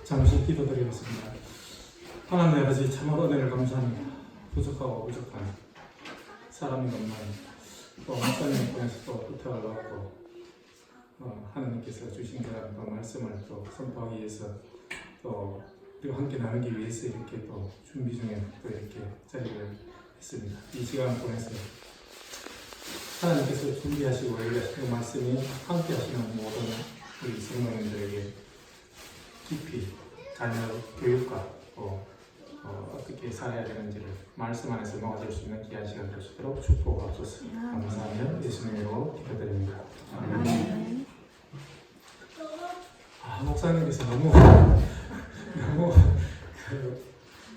잠시 기도드리겠습니다. 하나님 아버지, 참으로 은혜를 감사합니다. 부족하고 부족한 사람이 너무 많이 또 목사님 통해서 또 부탁을 받고 하나님께서 주신 그런 또 말씀을 또 선포하기 위해서 또 우리가 함께 나누기 위해서 이렇게 또 준비 중에 또 이렇게 자리를 했습니다. 이 시간을 통해서 하나님께서 준비하시고 얘기하시는 말씀이 함께 하시는 모든 우리 성도님들에게 깊이 자녀 교육과 또 어떻게 살아야 되는지를 말씀 안에서 먹어줄 수 있는 귀한 시간 될 수 있도록 축복하옵소서. 감사하며 예수님으로 기도드립니다. 아멘. 목사님께서 너무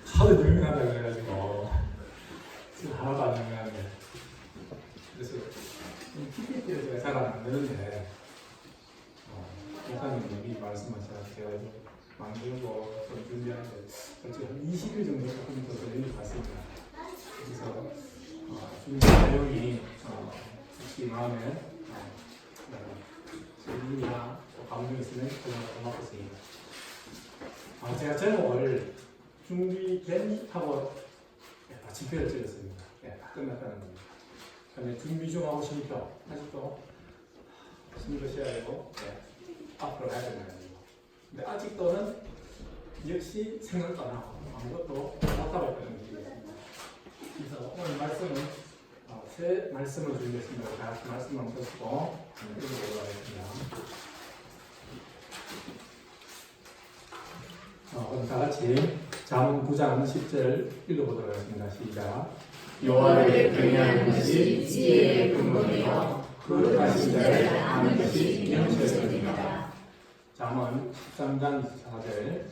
하도 유명하다 그래가지고 지금 하나도 안 유명한데, 그래서 PPT를 제가 잘 안 만드는데 목사님이 말씀하셔서 제가 만들고 좀 준비하는데 어찌 한 20일 정도 조금 더 걸린 것 같습니다. 그래서 준비 내용이 혹시 마음에 질문이나 감동이 있으면 정말 고맙습니다. 제가 제목을 준비된하고 마침표를 찍었습니다. 다 끝났다는 겁니다. 그다음에 준비 중 하고 쉼표, 아직도 숨도 쉬어야 되고 앞으로 가야 된다는 거예요. 근데 아직도는 역시 생각도 안 하고 아무것도 못하고 있다는 느낌이었습니다. 그래서 오늘 말씀은 새 말씀을 준비했습니다. 다 같이 말씀 한번 보시고 읽어보도록 하겠습니다. 오늘 다 같이 잠언 9장 10절 읽어보도록 하겠습니다. 시작. 여호와를 경외하는 것이 지혜의 근본이요 거룩하신 자를 아는 것이 명철입니다. 잠언 13장 24절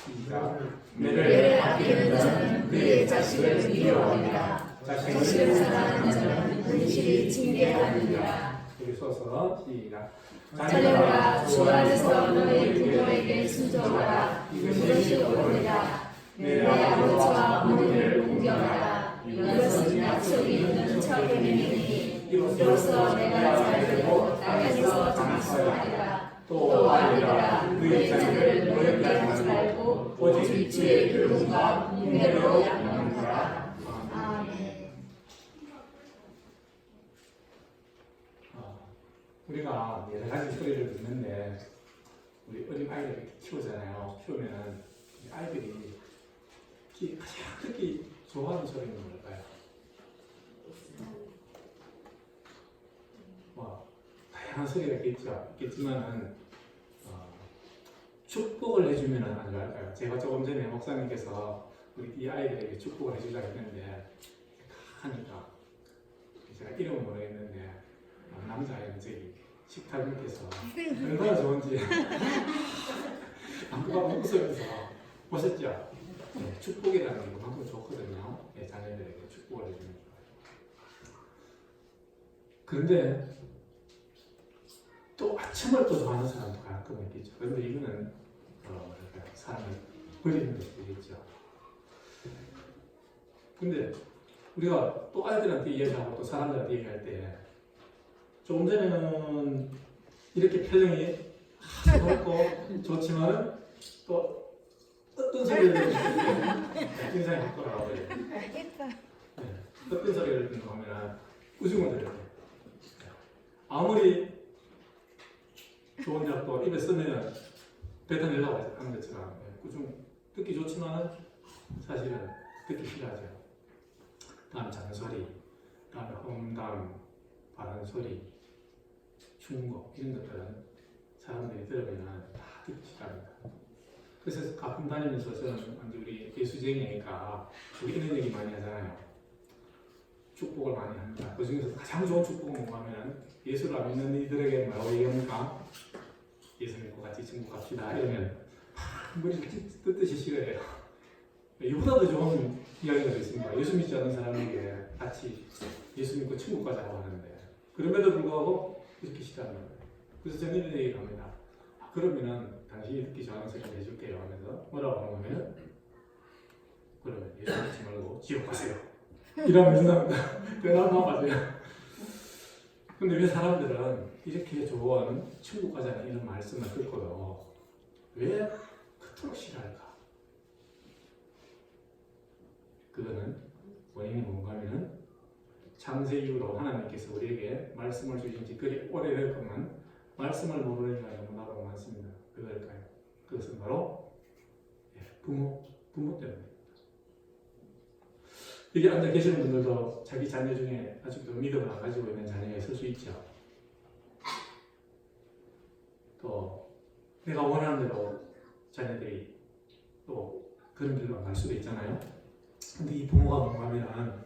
시작. 매를 아끼는 자는 그의 자식을 미워합니다. 자식을 사랑하는 자는 근실이 징계하느니라. 여기 써서 시작. 자녀가 주 안에서 너희 부모에게 순종하라. 이것이 옳으니라. 내 아버지와 어머니를 공경하라. 이것은 약속이 있는 척이니 이로써 내가 잘되고 땅에서 장수하리라. 또 알리라. 그의 자녀를 노엽게 하지 말고 오직 주의 교훈과 은혜로 양육하라. 아멘. 우리가 여러 가지 소리를 듣는데 우리 어린 아이들 이렇게 키우잖아요. 키우면은 아이들이 가장 특히 좋아하는 소리는 뭘까요? 다양한 소리가 있겠지만은 축복을 해주면 안 좋을까요? 제가 조금 전에 목사님께서 우리 이 아이들에게 축복을 해주자 했는데 하니까 제가 이름은 모르겠는데 남자아이는 저기 식탁 밑에서 얼마나 좋은지 안구가 웃으면서 보셨죠? 축복이라는 게 그만큼 좋거든요. 자녀들에게 축복을 해주는 거예요. 그런데 또 아침을 또 좋아하는 사람도 가끔 있겠죠. 그런데 이거는 사람을 버리는 것이겠죠. 근데 우리가 또 아이들한테 이야기하고 또 사람들한테 얘기할 때 조금 전에는 이렇게 표정이 좋고 좋지만은 또 어떤 소리를 듣는지 인상이 바뀌어요. 어떤 소리를 듣는가 하면 우중을 들어요. 아무리 좋은 약도 입에 쓰면 뱉어내려고 하는 것처럼 우중 듣기 좋지만은 사실은 듣기 싫어하죠. 다음 잔소리, 다음에 험담, 바른 소리, 충고 이런 것들은 사람들이 들으면 다 듣기 싫어합니다. 그래서 가끔 다니면서 저는 우리 예수쟁이니까 우리 이런 얘기 많이 하잖아요. 축복을 많이 합니다. 그 중에서 가장 좋은 축복은 뭔가 하면 예수를 안 믿는 이들에게 뭐라고 얘기합니까? 예수 믿고 같이 천국갑시다 이러면 머리를 뜯듯이 싫어해요. 이보다 더 좋은 이야기가 있습니다. 예수 믿지 않는 사람에게 같이 예수 믿고 천국 가자고 하는데 그럼에도 불구하고 이렇게 싫어하는 거예요. 그래서 저는 이런 얘기를 합니다. 그러면은 당신이 듣기 좋아하는 소리 해줄게요 하면서 뭐라고 하냐면 그러면 예수 믿지 말고 지옥 가세요. 이러면 인사합니다. 그나마 맞아요. 근데 왜 사람들은 이렇게 좋은 천국 가자는 이런 말씀을 듣고요 왜 그토록 싫어할까? 그거는 원인이 뭔가 하면은 창세 이후로 하나님께서 우리에게 말씀을 주신 지 그리 오래됐건만 말씀을 모르는 이가 너무나도 많습니다. 그걸까요? 그것은 바로 부모 때문입니다. 여기 앉아 계시는 분들도 자기 자녀 중에 아직도 믿음을 안 가지고 있는 자녀가 있을 수 있죠. 또 내가 원하는 대로 자녀들이 또 그런 길로 갈 수도 있잖아요. 근데 이 부모가 뭔가 하면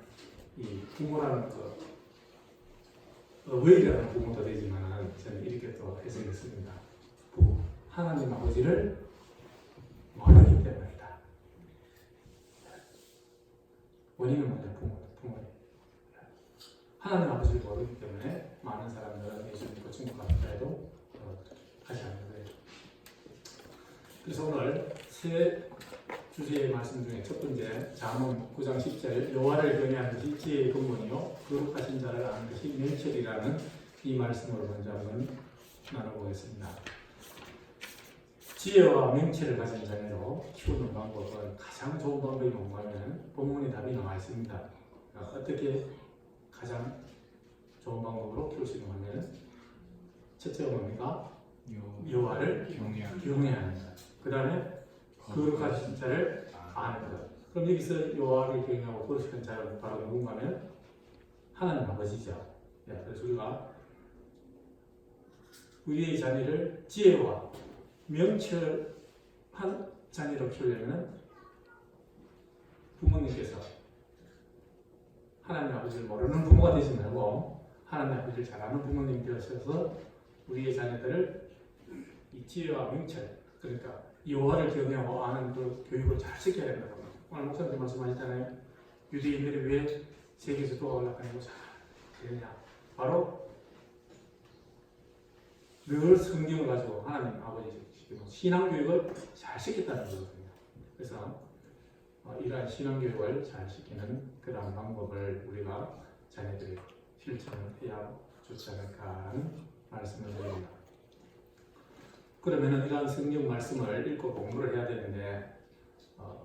이 부모라는 어웨이라는 부모도 되지만 저는 이렇게 또 해석했습니다. 하나님 아버지를 모르기 때문이다. 원인은 뭐냐? 부모님. 하나님 아버지를 모르기 때문에 많은 사람들은 예수 믿고 천국 갑니다 해도 하지 않는 거예요. 그래서 오늘 세 주제의 말씀 중에 첫 번째 잠언 9장 10절 여호와를 경외하는 것이 지혜의 근본이요 거룩하신 자를 아는 것이 명철이라는 이 말씀으로 먼저 한번 나눠보겠습니다. 지혜와 명철을 가진 자녀로 키우는 방법은 가장 좋은 방법이 뭔가 하면 본문에 답이 나와 있습니다. 어떻게 가장 좋은 방법으로 키울 수 있는 하면 첫째가 뭡니까? 여호와를 경외하는 것. 그 다음에 거룩하신 자를 아는 것. 그럼 여기서 여호와를 경외하고 거룩한 자는 바로 누군가 하면 하나님 아버지죠. 그래서 우리가 우리의 자녀를 지혜와 명철한 자녀로 키우려면 부모님께서 하나님 아버지를 모르는 부모가 되지 말고 하나님 아버지를 잘 아는 부모님 되셔서 우리의 자녀들을 이 지혜와 명철, 그러니까 여호와를 경외하고 아는 그 교육을 잘 시켜야 된다고. 오늘 목사님도 말씀하셨잖아요. 유대인들이 왜 세계에서 도가 올라가는 잘 되느냐? 바로 늘 성경을 가지고 하나님 아버지 신앙 교육을 잘 시켰다는 거거든요. 그래서 이러한 신앙 교육을 잘 시키는 그러한 방법을 우리가 자녀들이 실천해야 좋지 않을까 하는 말씀을 드립니다. 그러면 이러한 성경 말씀을 읽고 공부를 해야 되는데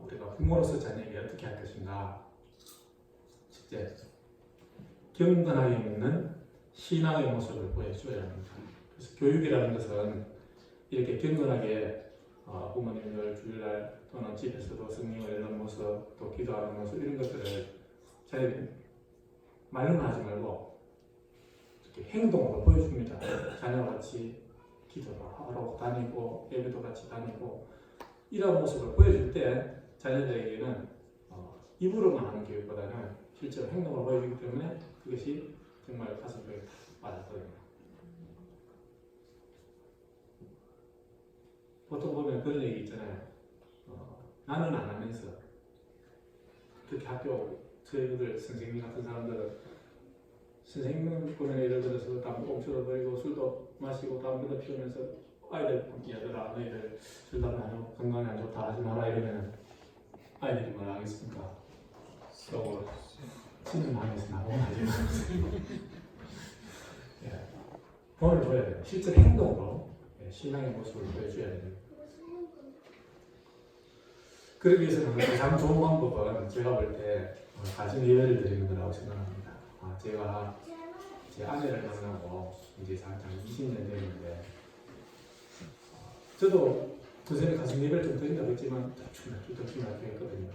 우리가 부모로서 자녀에게 어떻게 할 것인가? 첫째, 경건하게 믿는 신앙의 모습을 보여줘야 합니다. 그래서 교육이라는 것은 이렇게 경건하게 부모님들 주일날 또는 집에서도 성경을 읽는 모습, 또 기도하는 모습 이런 것들을 자녀들이 말로만 하지 말고 이렇게 행동으로 보여줍니다. 자녀와 같이 기도도 하러 다니고 예배도 같이 다니고 이런 모습을 보여줄 때 자녀들에게는 입으로만 하는 교육보다는 실제로 행동으로 보여주기 때문에 그것이 정말 가슴에 와닿거든요. 보통 보면 그런 얘기 있잖아요. 나는 안 하면서 특히 학교 저희들 선생님 같은 사람들은 선생님은 보면 예를 들어서 담배 꽁초도 버리고 술도 마시고 담배도 피우면서 아이들 얘들아 너희들 술 담배 안 하고 건강에 안 좋다 하지 마라 이러면 아이들이 뭐라 하겠습니까? 속으로 신은 마음에서 나오면 안 되는 본을 보여야 돼요. 실제 행동으로 신앙의 모습을 보여줘야 됩니다. 그러기 위해서는 가장 좋은 방법은 제가 볼 때 가정 예배를 드리는 거라고 생각합니다. 제가 제 아내를 만나고 이제 잠깐 20년 됐는데 저도 그전에 가정 예배를 좀 드린다고 했지만 대충 했거든요.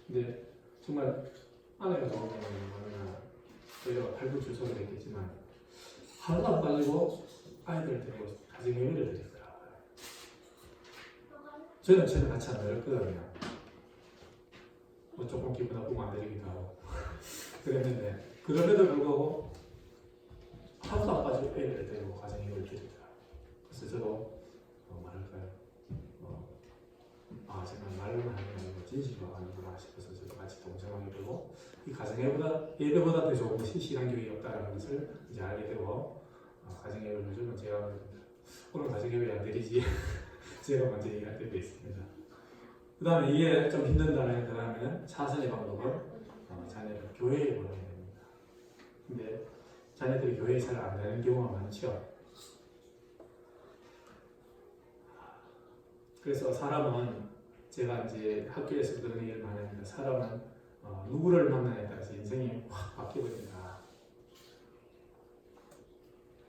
근데 정말 아내가 좋은 경우는 저희가 발불출소를 했겠지만 하루도 안 빠지고 아이들 데리고 가정 예배를 드리더라고요. 저는 같이 안 드렸거든요. 조금 기분 나쁘고 안 드리기도 하고 그랬는데 그럼에도 불구하고 하루도 안 빠지고 애들을 데리고 가정 예배를 드리더라고요. 그래서 저도 뭐랄까요 정말 말로만 하는 게 아니고 진실로 하는구나 싶어서 저도 같이 동참하게 되고 이 가정 예배보다 더 좋은 것이 신앙 교육이 없다는 것을 이제 알게 되고 가정 예배를 무조건 제가 오늘 가정 예배 안 드리지 제가 먼저 얘기할 때도 있습니다. 그 다음에 이게 좀 힘든다면 그 다음에는 차선의 방법은 자녀를 교회에 보내야 됩니다. 근데 자녀들이 교회에 잘 안 가는 경우가 많죠. 그래서 사람은 제가 이제 학교에서 그런 얘기를 많이 합니다. 사람은 누구를 만나냐에 따라서 인생이 확 바뀌어버린다.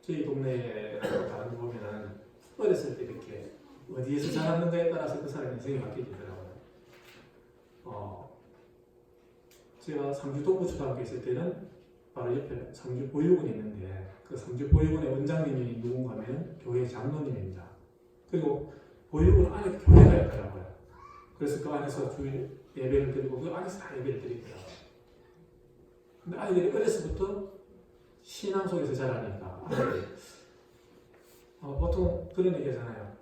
저희 동네에 다른 데 보면은 어렸을 때 이렇게 어디에서 자랐는가에 따라서 그 사람 인생이 바뀌더라고요. 제가 상주 동부초등학교 있을 때는 바로 옆에 상주 보육원이 있는데 그 상주 보육원의 원장님이 누군가 하면 교회 장로님입니다. 그리고 보육원 안에 교회가 있더라고요. 그래서 그 안에서 주일 예배를 드리고 그 안에서 다 예배를 드리더라고요. 근데 아이들이 어려서부터 신앙 속에서 자라니까 보통 그런 얘기 하잖아요.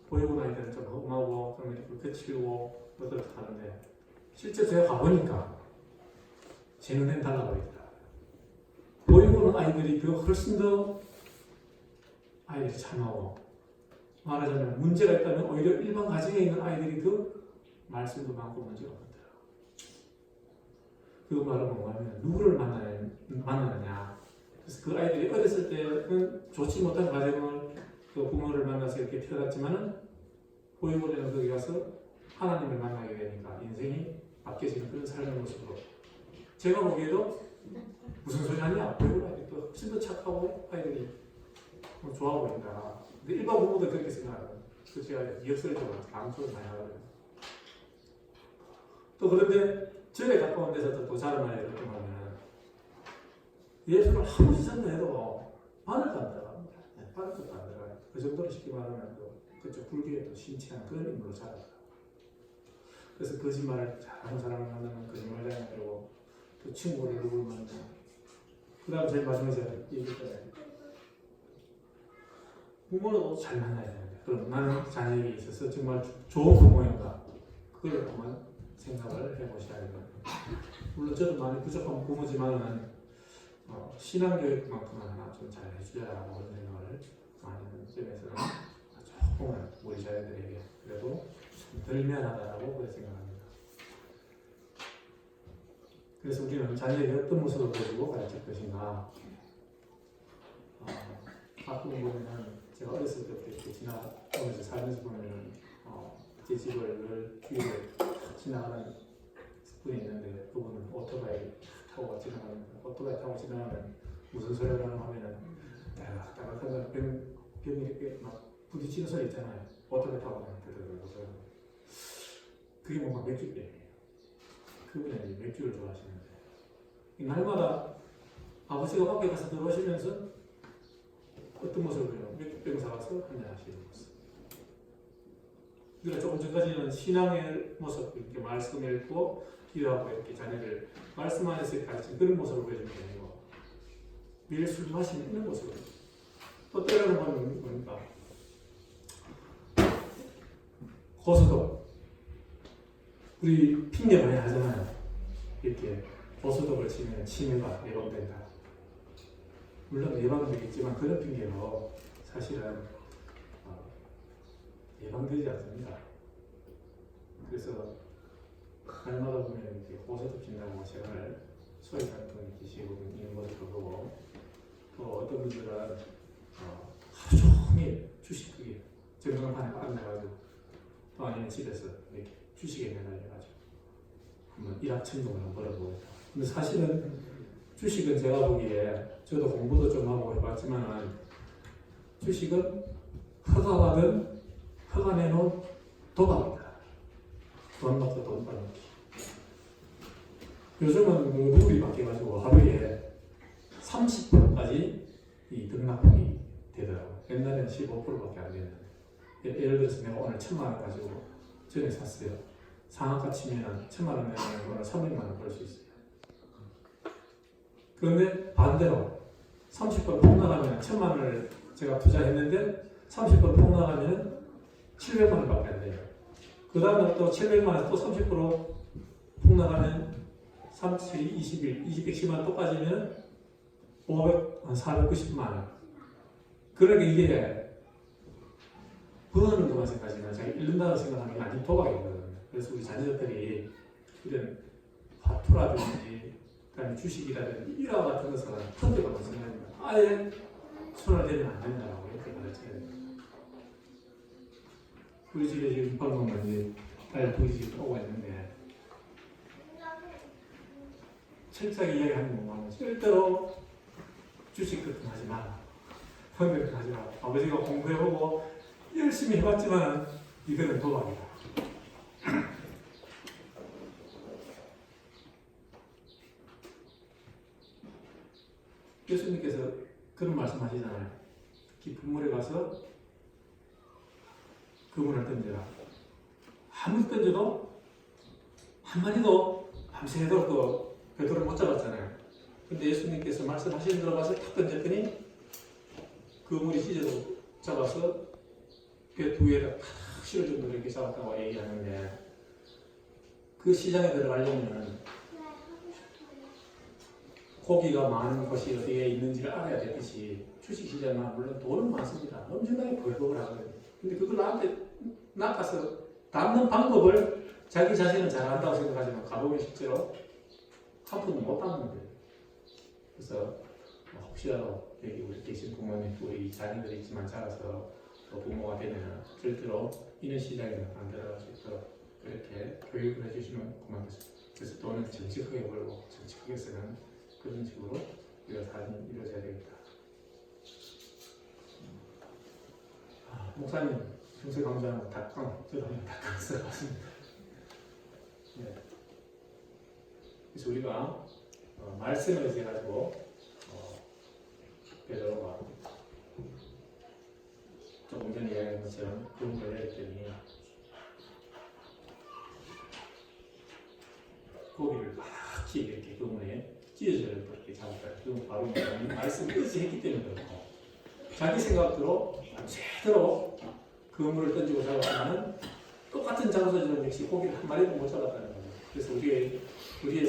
보육원 아이들은 좀 험하고 좀 이렇게 거칠고 그렇다 하는데 실제 제가 가보니까 제 눈엔 달라 보이더라고요. 보육원 아이들이 그 훨씬 더 아이들이 참하고 말하자면 문제가 있다면 오히려 일반 가정에 있는 아이들이 더 말씀도 많고 문제가 많더라고요. 그 말은 뭐냐면 누구를 만나느냐. 그래서 그 아이들이 어렸을 때는 좋지 못한 가정을 그 부모를 만나서 이렇게 태어났지만은 보육원에는 거기 가서 하나님을 만나게 되니까 인생이 바뀌어지는 그런 삶의 모습으로 제가 보기에도 무슨 소리 하냐 보육원 아이들이 또 훨씬 더 착하고 아이들이 좋아 보인다. 근데 일반 부모도 그렇게 생각하거든요. 그 제가 역설을 좀 강조를 많이 하거든요. 또 그런데 절에 가까운 데서 또 자른 아이를 어떤 하면 예수를 아무리 전도해도 바늘도 안 들어갑니다. 바늘도 안 들어가요. 그 정도로 쉽게 말하면 또 그쪽 불교에 또 신치한 그런 인물로 자라더라고요. 그래서 거짓말을 잘하는 사람을 만나면 거짓말을 하고 또 친구를 누굴 만나고 그 다음 제일 마지막에 제가 얘기했잖아요. 부모도 잘 만나야 되는데 그럼 나는 자녀에게 있어서 정말 좋은 부모인가 그걸 한번 생각을 해보셔야 됩니다. 물론 저도 많이 부족한 부모지만은 신앙교육만큼은 하나 좀 잘 해줘야 하는 생각을 많이 하는 점에서는 조금은 우리 자녀들에게 그래도 좀 덜 미안하다라고 그렇게 생각합니다. 그래서 우리는 자녀에게 어떤 모습을 보여주고 가르칠 것인가. 가끔 보면은 제가 어렸을 때부터 이렇게 지나오면서 살면서 보면은 제 집을 주위를 지나가는 분이 있는데 그분은 오토바이 타고 지나가는데 오토바이 타고 지나가면 무슨 소리를 하면은 따각따각하다 병이 이렇게 막 부딪히는 소리 있잖아요. 오토바이 타고 가면 그게 뭔가 맥주병이에요. 그분이 맥주를 좋아하시는데 날마다 아버지가 밖에 가서 들어오시면서 어떤 모습을 보여요? 맥주병 사가서 한잔 하시는 모습. 우리가 조금 전까지는 신앙의 모습, 이렇게 말씀 읽고 기도하고 이렇게 자녀를 말씀 안에서 가르치는 그런 모습을 보여주는 게 아니고 매일 술 마시는 이런 모습을 또 때로는 보면 뭡니까? 고소득 우리 핑계 많이 하잖아요. 이렇게 고소득을 치면 치매가 예방된다. 물론 예방되겠지만 그런 핑계로 사실은 예방되지 않습니다. 그래서 날마다 보면 이렇게 고소득 핀다고 제발 소위 같은 기시고 있는 모습을 보고 또 어떤 분들은 하루 종일 주식 그게 전광판에 앉아가지고 또 아니면 집에서 이렇게 주식에 매달려가지고 한번 일확천금을 한번 벌어보겠다. 근데 사실은 주식은 제가 보기에 저도 공부도 좀 하고 해봤지만 주식은 허가받은 허가 내놓은 도박입니다. 돈 받고 돈 받기. 요즘은 그 룰이 바뀌어가지고 하루에 30%까지 이 등락금이 되더라고요. 옛날에는 15%밖에 안 되는데 예를 들어서 내가 오늘 1,000만 원 가지고 전에 샀어요. 상한가 치면 1,000만 원 내면 오늘 300만 원 벌 수 있어요. 그런데 반대로 30% 폭락하면 1,000만 원을 제가 투자했는데 30% 폭락하면 700만 원밖에 안 돼요. 그 다음에 또 700만 원에서 또 30% 폭락하면 30, 21, 210만 원 또 빠지면 490만 원. 그러니까 이게 버는 동안 생각하지만 자기 잃는다고 생각하는 게 아닌 도박이거든요. 그래서 우리 자녀들이 이런 화투라든지 그다음에 주식이라든지 이와 같은 것은 선택하고 생각합니다. 아예 손을 대면 안 된다고 이렇게 가르쳐야 됩니다. 우리 집에 지금 방금은 부딪히고 오고 있는데 철저하게 이야기하는 것만 절대로 주식 같은 거 하지 마라. 펀드 같은 거 하지 마라. 아버지가 공부해보고 열심히 해봤지만 이거는 도박이다. 예수님께서 그런 말씀하시잖아요. 깊은 물에 가서 그물을 던져라. 아무리 던져도 한 마리도 밤새도록 그 배도를 못 잡았잖아요. 근데 예수님께서 말씀하신 대로 가서 탁 던졌더니 그물이 찢어서 잡아서 배 두 개를 탁 실을 정도로 이렇게 잡았다고 얘기하는데 그 시장에 들어가려면 고기가 많은 곳이 어디에 있는지를 알아야 되듯이 주식시장은 물론 돈은 많습니다. 엄청나게 벌법을 하거든요. 근데 그걸 나한테 낚아서 담는 방법을 자기 자신은 잘 안다고 생각하지만 가보면 실제로 한 푼도 못 담는 거예요. 그래서 혹시라도 여기 우리 계신 부모님 우리 자녀들이 있지만 자라서 또 부모가 되면 절대로 이런 시장에는 안 들어갈 수 있도록 그렇게 교육을 해주시면 고맙겠습니다. 그래서 돈은 정직하게 벌고 정직하게 쓰는 그런 식으로 우리가 삶이 이루어져야 되겠다. 목사님 평소에 강조하는 닭강, 저도 한번 닭강 써봤습니다. 네. 그래서 우리가 말씀을 해가지고 베드로가 조금 전에 이야기한 것처럼 그물을 내렸더니 고기를 막히 이렇게 그물에 찢어져를 그렇게 잡았다. 그건 바로 말씀을 끝이 했기 때문에 그렇고 자기 생각대로 제대로 그물을 던지고 잡았지만은 똑같은 장소지만 역시 고기를 한 마리도 못 잡았다는 거예요. 그래서 우리의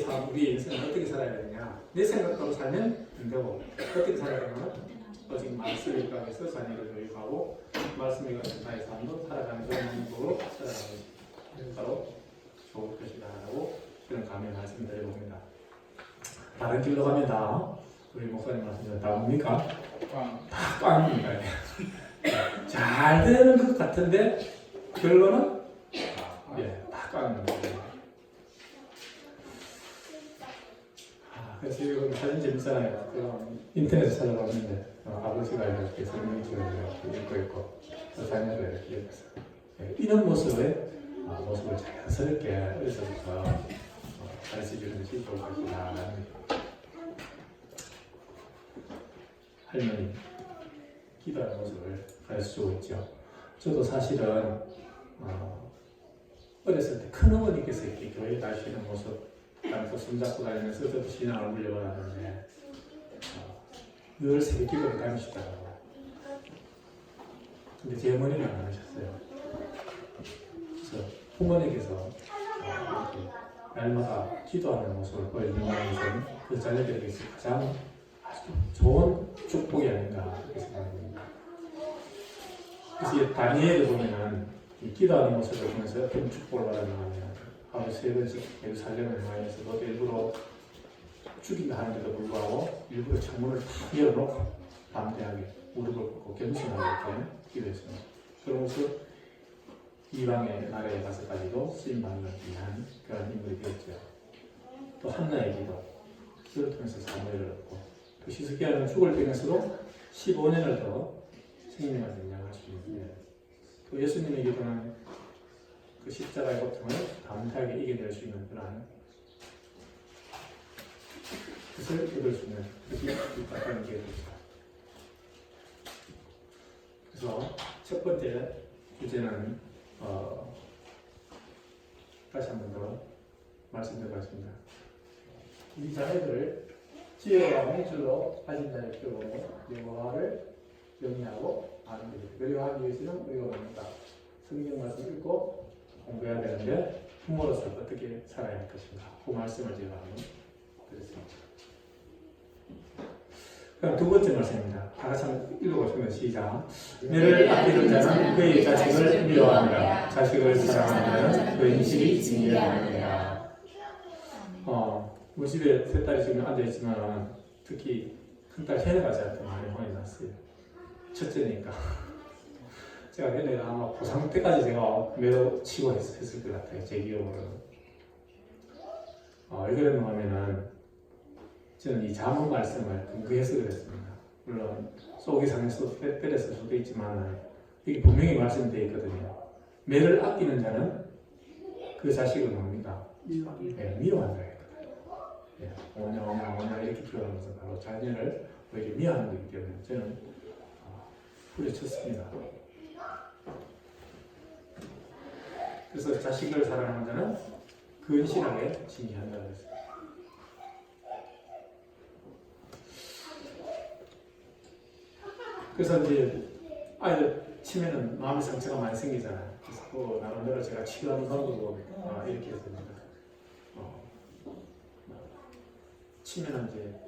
삶, 우리의 인생은 어떻게 살아야 되느냐? 내 생각대로 살면 안 되고 어떻게 살아야 되냐면 오직 말씀을 가해서 자녀를 교육하고 말씀을 가해서 나의 삶도 살아가는 그런 방법으로 살아가는 것이 바로 좋을 것이다라고 그런 감히 말씀드려봅니다. 다른 길로 가면 다 우리 목사님 말씀대로 다 뭡니까? 다 꽝입니다. 잘 되는 것 같은데 결론은 다 꽝입니다. 그래서 이거 사진 재밌잖아요. 인터넷에 찾아봤는데 아버지가 이렇게 설명지를 이렇게 읽고 있고 자녀가 이렇게 읽어서 이런 모습을 자연스럽게 어려서부터 가르쳐주는 것이 좋을 것이다라는 할머니 기도하는 모습을 가르쳐주고 있죠. 저도 사실은 어렸을 때 큰 어머니께서 이렇게 교회에 가시는 모습 또 손잡고 다니면서 저도 신앙을 물려받았는데 늘 새벽 기도를 다니시더라고요. 근데 제 어머니는 안 하셨어요. 그래서 부모님께서 이렇게 날마다 기도하는 모습을 보여준다는 것은 그 자녀들에게 가장 아주 좋은 축복이 아닌가 그렇게 생각합니다. 그래서 다니엘을 보면은 이 기도하는 모습을 보면서 어떤 축복을 받았나 하면 하루 3번씩 예루살렘을 향해서 너도 일부러 죽인다 하는데도 불구하고 일부러 창문을 다 열어놓고 담대하게 무릎을 꿇고 겸손하게 기도했습니다. 그러면서 이방의 나라에 가서까지도 쓰임받는 위한 그런 인물이 되었죠. 또 한나의 기도, 그를 통해서 사무엘을 얻고 또 히스기야는 죽을 병에서도 15년을 더 생명을 연장할 수 있는 또 예수님의 기도는 그 십자가의 고통을 담대하게 이겨낼 수 있는 그러한 것을 얻을 수 있는 그것이 같은 기회입니다. 그래서 첫 번째 주제는 다시 한 번 더 말씀드리겠습니다. 이 자녀들을 지혜와 행실로 하신 자의 표로 여호와를 영위하고 아는 것입니다. 그리고 하기 위해서는 우리가 뭡니까? 성경 말씀 읽고 공부해야 되는데 부모로서 어떻게 살아야 할 것인가 그 말씀을 제가 한번 드렸습니다. 그럼 두 번째 말씀입니다. 다 같이 한번 읽어보시면 시작. 너를 아끼는 자는 그의 자식을 미워하느라 자식을 사랑하는 자는 그 인실이 징계하느니라. 우리 집에 세 딸이 지금 앉아있지만 특히 큰딸 혜나가 저한테 많이 혼이 났어요. 첫째니까 제가 내가 아마 고3 때까지 제가 매우 치고 했을 것 같아요. 제 기억으로는. 왜 그랬는가 하면은 저는 이 자문 말씀을 근거해서 그랬습니다. 물론 속이상에서 때렸을 수도 있지만 이게 분명히 말씀되어 있거든요. 매를 아끼는 자는 그 자식을 뭡니까? 미워한다 했거든요. 오냐 이렇게 표현하면서 바로 자녀를 오히려 미워하는 거기 때문에 저는 후려쳤습니다. 그래서 자식을 사랑하는 자는 근실하게 징계한다고 했어요. 그래서 이제 아이들 치면은 마음의 상처가 많이 생기잖아요. 그래서 그 나름대로 제가 치료하는 방법으로 이렇게 했습니다. 치면은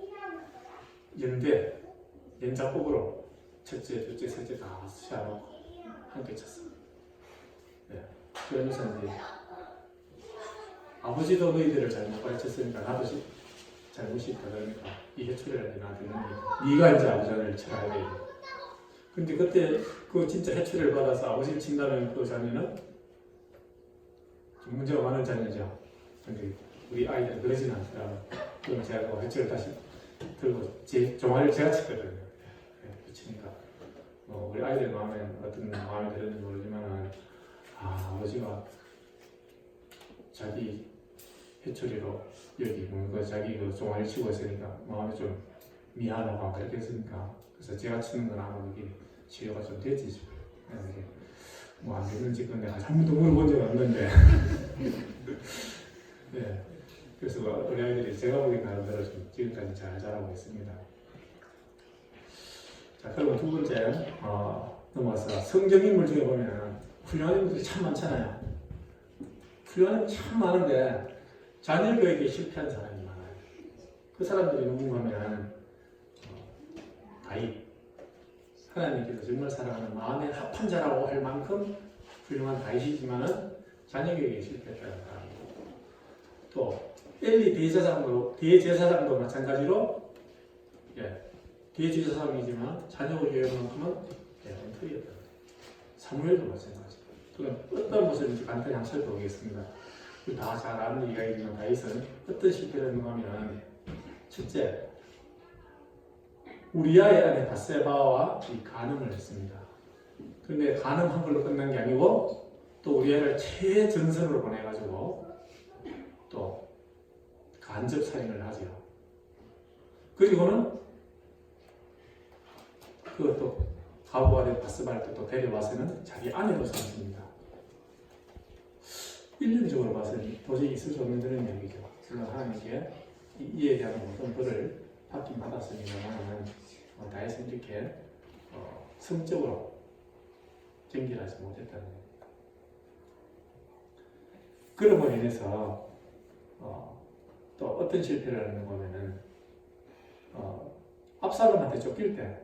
이제 연자법으로 첫째, 둘째, 셋째 다 시작하고 함께 쳤어요. 네. 그러면서 이제 아버지도 너희들을 잘못 가르쳤으니까 나도 잘못이 있다. 그러니까 이 해초리를 나한테 네가 이제 아버지를 쳐야 돼. 근데 그때 그 진짜 해초리를 받아서 아버지를 친다는 그 자녀는 좀 문제가 많은 자녀죠. 근데 우리 아이들은 그러지는 않더라고요. 그럼 제가 그 해초리를 다시 들고 제 종아리를 제가 쳤거든요. 네, 치니까 우리 아이들 마음에 어떤 마음이 들었는지 모르지만은 아버지가 자기 해초리로 여기 뭔가 자기 그 종아리 치고 있으니까 마음이 좀 미안하고 그렇게 했으니까 그래서 제가 치는 건 아마 이게 치료가 좀 됐지 싶어요. 뭐 안 됐는지 그건 내가 잘못도 물어본 적은 없는데 네. 그래서 우리 아이들이 제가 보기엔 나름대로 지금까지 잘 자라고 있습니다. 자, 그러면 두 번째 넘어가서 성경 인물 중에 보면 훌륭한 인물들이 참 많잖아요. 훌륭한 인물이 참 많은데 자녀 교육에 실패한 사람이 많아요. 그 사람들이 누군가 하면 다윗. 하나님께서 정말 사랑하는 마음에 합한 자라고 할 만큼 훌륭한 다윗이지만은 자녀 교육에 실패했다는 사람이고 또 엘리 대제사장도 마찬가지로 대제사장이지만 자녀 교육만큼은 엉터리였다. 사무엘도 마찬가지. 그럼 어떤 모습인지 간단히 한번 살펴보겠습니다. 다 잘 아는 이야기지만 다윗은 어떤 실패를 했는가 하면 첫째, 우리아의 아내 바세바와 이 간음을 했습니다. 그런데 간음한 걸로 끝난 게 아니고 또 우리아를 최전선으로 보내가지고 또 간접 살인을 하죠. 그리고는 그것도 가부가 된 바세바를 또 데려와서는 자기 아내로 삼습니다. 일륜적으로 봐서는 도저히 있을 수 없는 그런 이야기죠. 물론 하나님께 이에 대한 어떤 벌을 받긴 받았습니다만 다윗은 이렇게 성적으로 경기하지 못했다는 겁니다. 그럼으로 인해서 또 어떤 실패를 하는 거면은 압살롬한테 쫓길 때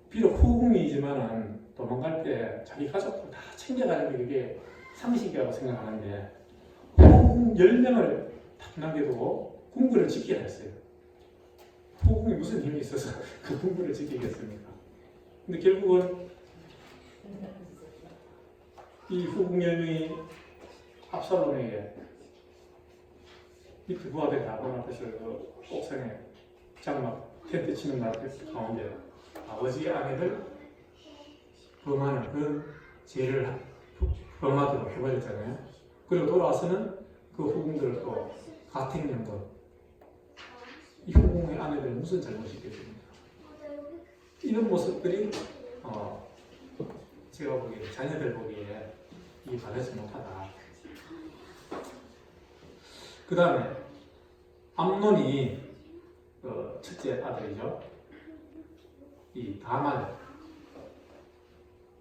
비록 후궁이지만은 도망갈 때 자기 가족들 다 챙겨가는 게 그게 상식이라고 생각하는데 후궁 10명을 다 남겨두고 궁궐을 지키라 했어요. 후궁이 무슨 힘이 있어서 그 궁궐을 지키겠습니까? 근데 결국은 이 후궁 10명이 압살롬에게 밑에 부하들 다 보내서 그 옥상에 장막 텐트 치는 날 가운데 아버지의 아내를 범하는 그런 죄를 범하도록 해버렸잖아요. 그리고 돌아와서는 그 후궁들을 또 가택연금 이 후궁의 아내들 무슨 잘못이 있겠습니까? 이런 모습들이 제가 보기에 자녀들 보기에 이 바르지 못하다. 그 다음에 암논이 첫째 아들이죠. 이 다만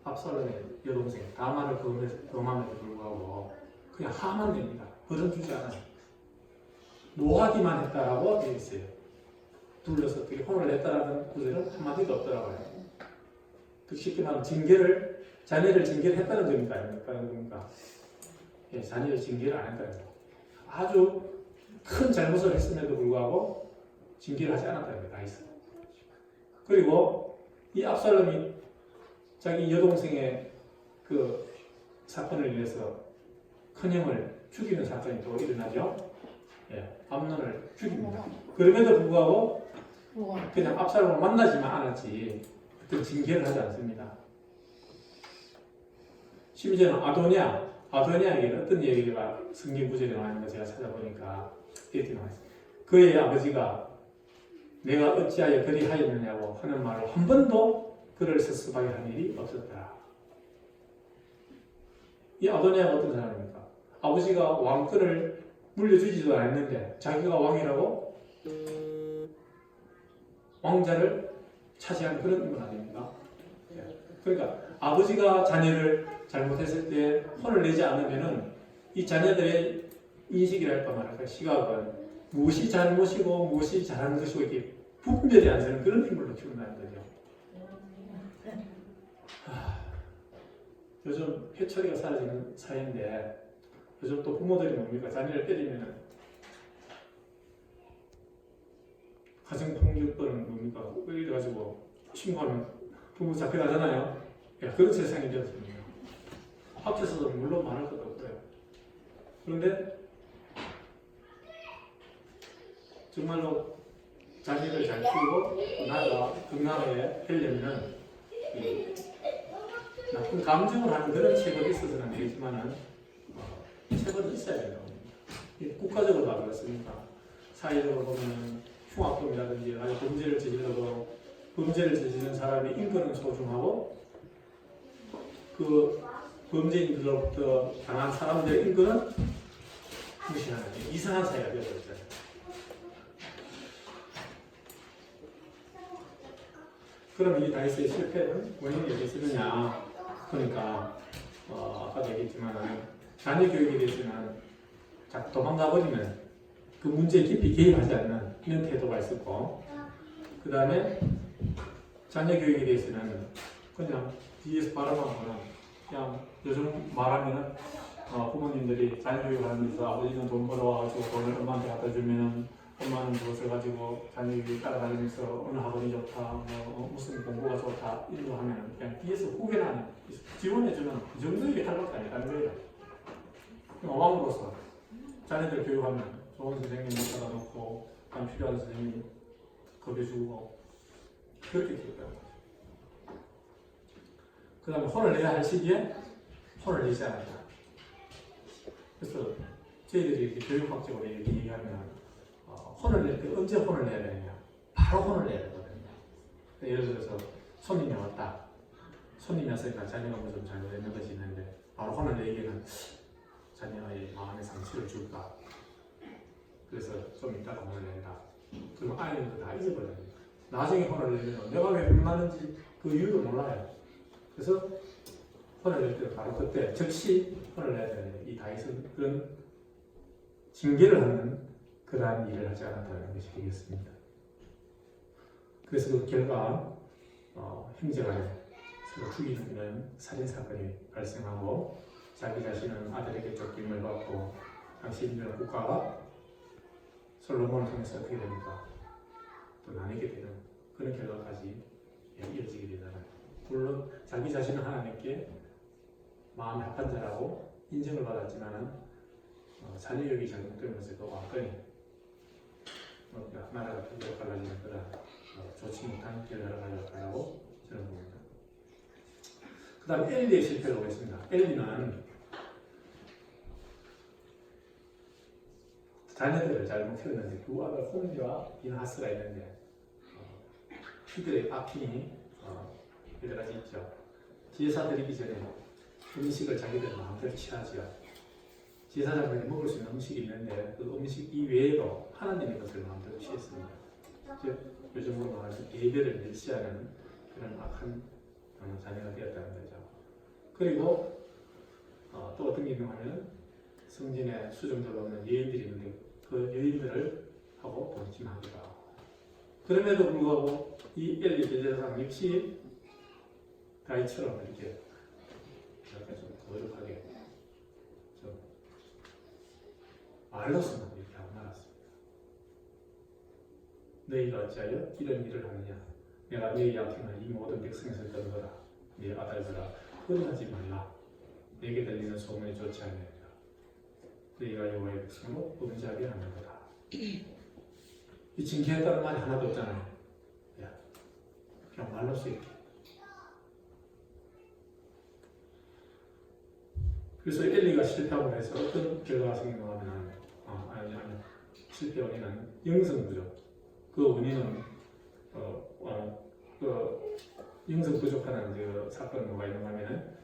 압살롬의 여동생 다만을 범함에도 불구하고 그냥 하만 됩니다. 버려주지 않아요. 노하기만 했다라고 되어 있어요. 둘러서 어떻게 혼을 냈다라는 구절은 한마디도 없더라고요. 그 쉽게 말하면 자녀를 징계를 했다는 점입니까? 아닙니까? 예, 자녀를 징계를 안 했다는 거. 아주 큰 잘못을 했음에도 불구하고 징계를 하지 않았다는 게 다 있어요. 그리고 이 압살롬이 자기 여동생의 그 사건을 인해서 큰형을 죽이는 사건이 또 일어나죠. 예, 암논을 죽입니다. 그럼에도 불구하고 그냥 압살롬을 만나지만 않았지 어떤 징계를 하지 않습니다. 심지어는 아도니아에게는 어떤 얘기가 성경 구절에 나와 있는 거 제가 찾아보니까 이렇게 나와 있어요. 그의 아버지가 내가 어찌하여 그리 하였느냐고 하는 말로 한 번도 그를 섭섭하게 한 일이 없었더라. 이 아도니아가 어떤 사람입니까? 아버지가 왕권을 물려주지도 않았는데 자기가 왕이라고 왕자를 차지한 그런 인물 아닙니까? 그러니까 아버지가 자녀를 잘못했을 때 혼을 내지 않으면은 이 자녀들의 인식이랄까 말할까 시각은 무엇이 잘못이고 무엇이 잘하는 것이고 이렇게 분별이 안 되는 그런 인물로 키운다는 거죠. 요즘 회초리가 사라지는 사회인데 요즘 또 부모들이 뭡니까? 자녀를 때리면은 가정폭력또는 뭡니까? 이래가지고 신고하면 부모 잡혀가잖아요. 그런 세상이 되었습니다. 합쳐서도 물론 말할 것도 없고요. 그런데 정말로 자기를 잘 키우고 나가 건강하게 하려면 나쁜 감정을 하는 그런 체벌이 있어서는 안 되겠지만은 체벌이 있어야 된다고 합니다. 국가적으로 다 그렇습니까? 사회적으로 보면 흉악범이라든지 아주 범죄를 저질러도 범죄를 저지른 사람의 인권은 소중하고 그 범죄인들로부터 당한 사람들의 인권은 무시하는 이상한 사회가 되어버렸잖아요. 그럼 이 다이스의 실패는 원인이 어디 있느냐? 그러니까 아까도 얘기했지만 자녀 교육에 대해서는 자꾸 도망가 버리는 그 문제에 깊이 개입하지 않는 이런 태도가 있었고, 그 다음에 자녀 교육에 대해서는 그냥 뒤에서 바라보거나 그냥 요즘 말하면은 부모님들이 자녀 교육을 하는 데서 아버지는 돈 벌어와가지고 돈을 엄마한테 갖다 주면은 엄마는 그것을 가지고 자녀 교육 따라다니면서 어느 학원이 좋다, 무슨 공부가 좋다 이런 거 하면 그냥 뒤에서 후회나는 지원해주는 그 정도의 탈밖에 아니라는 거예요. 어망으로서 자녀들 교육하면 좋은 선생님 모셔다 놓고 난 필요한 선생님 겁여주고 그렇게 키웠다는 거죠. 그 다음에 혼을 내야 할 시기에 혼을 내지 않았다. 그래서 저희들이 이렇게 교육학적으로 얘기하면 혼을 낼 때 언제 혼을 내야 되느냐? 바로 혼을 내야 되거든요. 예를 들어서 손님이 왔다. 손님이 왔으니까 자녀가 뭐 좀 잘못했는 것이 있는데 바로 혼을 내기에는 자녀의 마음에 상처를 줄까? 그래서 좀 이따가 혼을 낸다. 그럼 아이는 다 잊어버려요. 나중에 혼을 내면 내가 왜 혼나는지 그 이유를 몰라요. 그래서 혼을 낼 때 바로 그때 즉시 혼을 내야 되는 이 다윗은 그런 징계를 하는 그러한 일을 하지 않았다는 것이 되겠습니다. 그래서 그 결과 형제간에 서로 죽이는 살인 사건이 발생하고 자기 자신은 아들에게 쫓김을 받고 당시 힘든 국가가 솔로몬을 통해서 어떻게 됩니까? 또 나뉘게 되는 그런 결과까지 이어지게 되잖아요. 물론 자기 자신은 하나님께 마음이 합한 자라고 인정을 받았지만은 자녀육이 잘못되면서 그 왕권이 나라가 펴져 갈라지는 그런 좋지 못한 결과를 가져가려고 저는 봅니다. 그 다음 엘리의 실패를 보겠습니다. 엘리는 자녀들을 잘못 키웠는데 두 아들 홈리와 비나하스가 있는데 그들의 악행이 여러 가지 있죠. 제사 드리기 전에 음식을 자기들 마음대로 취하지요. 제사장들이 먹을 수 있는 음식이 있는데 그 음식 이외에도 하나님의 것을 마음대로 취했습니다. 즉 요즘으로 말하면 예배를 멸시하는 그런 악한 자녀가 되었다는 거죠. 그리고 또 어떤 게 있냐면 성전에 수정되어 없는 여인들이 있는데 그 여인들을 하고 동침하기도 하고, 그럼에도 불구하고 이 엘리 제사장 역시 다윗처럼 이렇게 좀 거룩하게 좀 말로서만 이렇게 하고 말았습니다. 너희가 어찌하여 이런 일을 하느냐? 내가 너희 양심을 이 모든 백성에서 떠나거라. 네 아들들아, 거듭하지 말라. 내게 들리는 소문이 좋지 않느니라. 너희가 여호와의 백성으로 범죄하게 하는 거다. 이 징계했다는 말이 하나도 없잖아요. 야, 그냥 말로 수 있게. 그래서 엘리가 실패하고 해서 어떤 결과가 생겨나면 아니 실패 원인은 영성 부족. 그 원인은 영성 부족하는 그 사건은 뭐가 있는가 하면은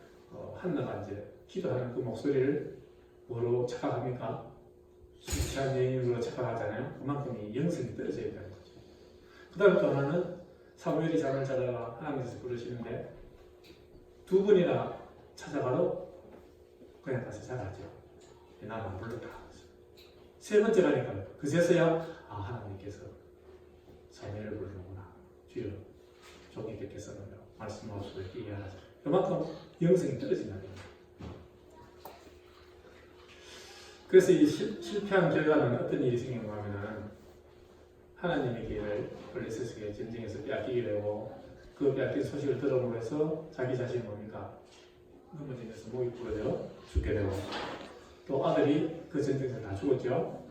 한나가 이제 기도하는 그 목소리를 뭐로 착각합니까? 수치한 여인으로 착각하잖아요. 그만큼 이 영성이 떨어져 있다는 거죠. 그 다음 또 하나는 사무엘이 잠을 자다가 하나님께서 부르시는데 두 번이나 찾아가도 그냥 가서 자라죠. 나는 안 불렀다. 세 번째 가니까 그제서야 하나님께서 사무엘을 부르는구나. 주여 종이 뵙겠습니다. 말씀하시고 이렇게 하죠. 그만큼 영성이 떨어진다는 거예요. 그래서 이 실패한 결과는 어떤 일이 생긴가 하면은 하나님의 길을 블레셋에게 전쟁에서 빼앗기게 되고 그 빼앗긴 소식을 들어보고 해서 자기 자신이 뭡니까? 넘어지면서 목이 부러져 죽게 되고 또 아들이 그 전쟁에서 다 죽었죠.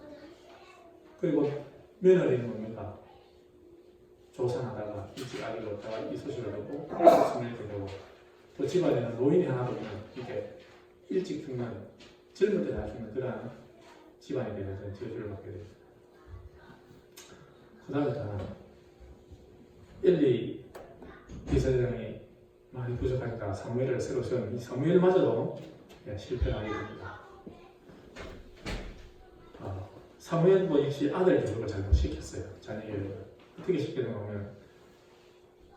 그리고 며느리는 뭡니까? 조산하다가 일찍 아기를 얻다가 이 소식을 듣고 숨을 되고 또 집안에는 노인이 하나도 없는 이렇게 일찍 죽는 젊을 때 다 죽는 그러한 집안이 되면서 저주를 받게 됩니다. 그 다음에 엘리 대제사장이 많이 부족하니까 사무엘을 새로 세운 이 사무엘마저도 실패하게 됩니다. 사무엘도 역시 아들 교육을 잘못 시켰어요. 자녀 교육을. 어떻게 시켰는가 하면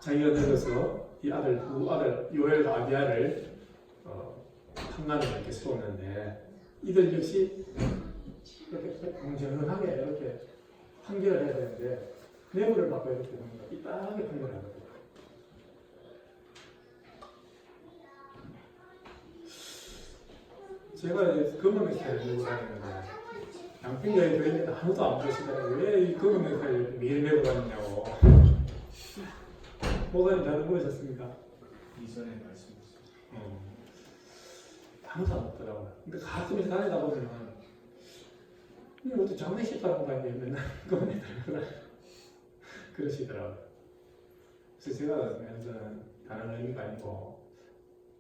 자기가 늙어서 이 두 아들 요엘과 아비야를 판관을 이렇게 세웠는데 이들 역시 이렇게 공정하게 이렇게 판결을 해야 되는데 뇌물을 받고 이렇게 됩니다. 삐딱하게 판결을 하거든요. 제가 검은 넥타이를 메고 다니는데 양평교회 교회인데 아무도 안 보시더라고요. 왜 이 검은 넥타이를 매일 메고 다니냐고. 목사님 다들 보셨습니까? 이전에 말씀하셨죠. 아무도 안 없더라고요. 근데 가끔 이렇게 다니다 보면 어떻게 장례식하러 가는데 맨날 검은 넥타이를 메고 다니고 그러시더라고요. 그래서 제가 저는 다른 의미가 아니고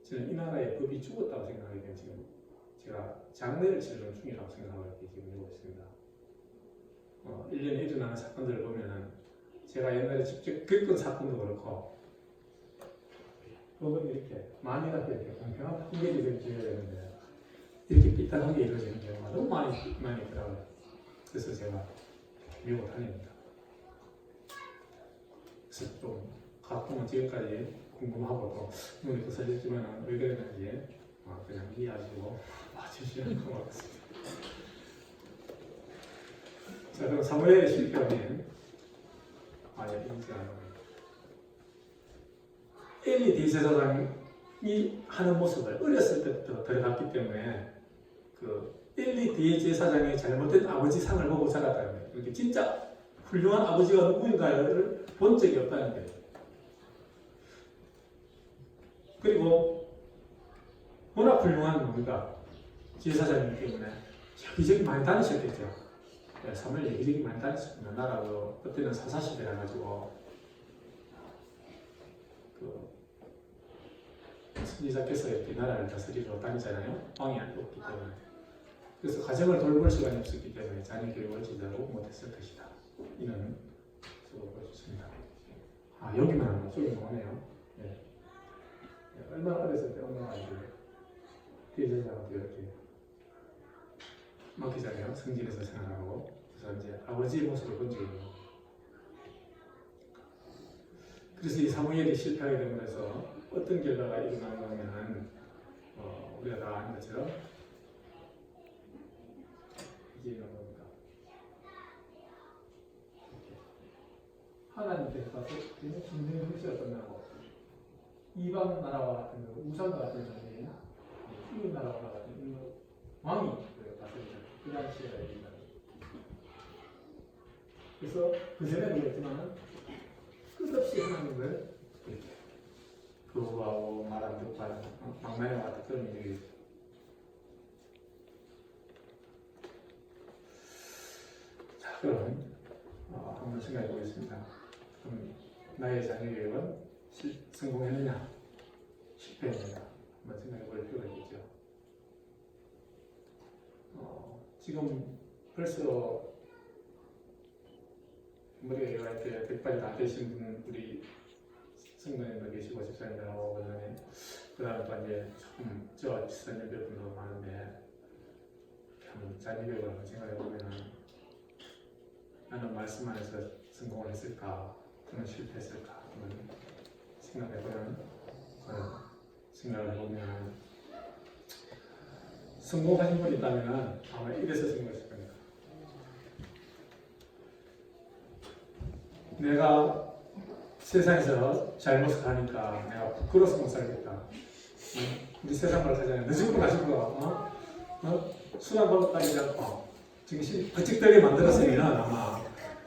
저는 이 나라의 법이 죽었다고 생각하기 때문에 지금 제가 장례를 치르는 중이라고 생각하고 이렇게 지금 이러고 있습니다. 1년에 일어나는 사건들을 보면은 제가 옛날에 직접 겪은 사건도 그렇고 법은 이렇게 만일하게 이렇게 공평한 판결이 되어야 되는데 이렇게 삐딱하게 이루어지는 경우가 너무 많이 있더라고요. 그래서 제가 미국 다닙니다. 그래서 좀 가끔은 지금까지 궁금하고 또 눈이 부서졌지만 왜 그랬는지 그냥 이해하시고 와주시면 고맙습니다. 자, 그럼 사무엘의 실패는 엘리 대제사장이 하는 모습을 어렸을 때부터 들어갔기 때문에 그 엘리 대제사장의 잘못된 아버지 상을 보고 자랐다는 거예요. 이렇게 진짜 훌륭한 아버지가 누구인가를 본 적이 없다는 거예요. 그리고 워낙 훌륭한 뭡니까? 제사장이기 때문에 여기저기 많이 다니셨겠죠. 사무엘 여기저기 많이 다녔습니다. 나라도 그때는 사사시대라 가지고 그 선지자께서 이렇게 나라를 다스리러 다니잖아요. 왕이 없기 때문에. 그래서 가정을 돌볼 시간이 없었기 때문에 자녀 교육을 제대로 못했을 것이다. 이는 저도 보여줬습니다. 여기만 하면 저기만 오네요. 얼마나 어렸을 때 얼마나 아이들 대제사장한테 이렇게 맡기잖아요. 성질에서 생각하고 그래서 이제 아버지의 모습을 본 적이 있고 그래서 이 사무엘이 실패하게 되면서 어떤 결과가 일어나는가 하면 우리가 다 아는 것처럼 이게 이런 겁니다. 하나님께서 가서 전쟁 정치가 끝나고 이방 나라와 같은 우상과 같은 전쟁 이웃 나라와 같은 왕이 다스리죠. 그 당시에가 얘기합니다. 그래서 그 전에도 그랬지만 끝없이 하나님을 이렇게 거부하고 말 안 듣고 하는 막말에 왔다 그런 일이 그런 한번 생각해 보겠습니다. 그럼 나의 자녀 계획은 성공했느냐 실패했느냐 한번 생각해 볼 필요가 있죠. 지금 벌써 머리가 이렇게 백발이 다 되신 분 우리 성도님도 계시고 집사님들하고 그다음에 또 이제 조금 저 집사님들 분도 많은데 한번 자녀 교육을 한번 생각해 보면은 나는 말씀 안에서 성공을 했을까 또는 실패했을까 한번 생각해 보면 생각을 해보면 성공하신 분이 있다면 아마 이래서 성공했을 겁니다. 내가 세상에서 잘못을 하니까 내가 부끄러워서 못 살겠다. 우리 세상 말 하잖아요. 늦은 거 가신 거, 수납 번호까지 잡고 지금 버직되게 만들었으면 아마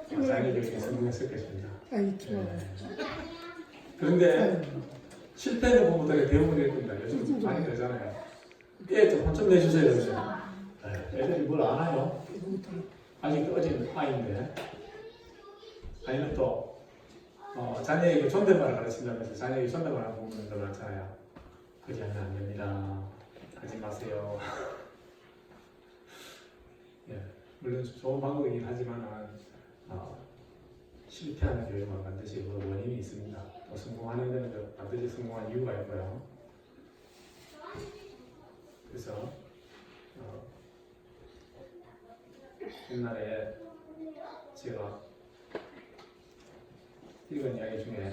자녀 교육에 성공했을 것입니다. 그런데 실패는 보면 되게 대부분일 겁니다. 요즘 많이 되잖아요. 애 좀 혼 좀 내주세요. 애들이 뭘 안 해요? 아직 어린 아이인데. 아니면 또 자녀에게 존댓말을 가르친다면서 자녀에게 존댓말을 하는 부분도 많잖아요. 그러지 않으면 안 됩니다. 하지 마세요. 예, 물론 좋은 방법이긴 하지만 실패하는 교육은 반드시 그 원인이 있습니다. 또 성공하는 데는 반드시 성공한 이유가 있고요. 그래서 옛날에 제가 읽은 이야기 중에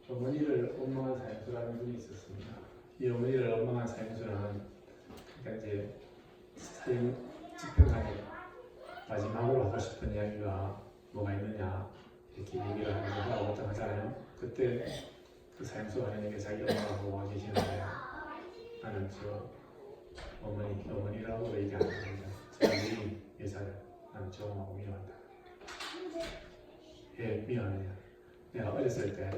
어머니를 원망한 사형수라는 분이 있었습니다. 이 어머니를 원망한 사형수는 그러니까 이제 사형 집행관이 마지막으로 하고 싶은 이야기가 뭐가 있느냐 이렇게 얘기를 하고 하잖아요. 그때 그 사형수가 하나님께 자기 엄마가 보고 계시는데 나는 저 어머니라고 얘기 안 합니다. 저 어린 여자를 나는 저 엄마하고 미워한다. 예, 미안해요. 내가 어렸을 때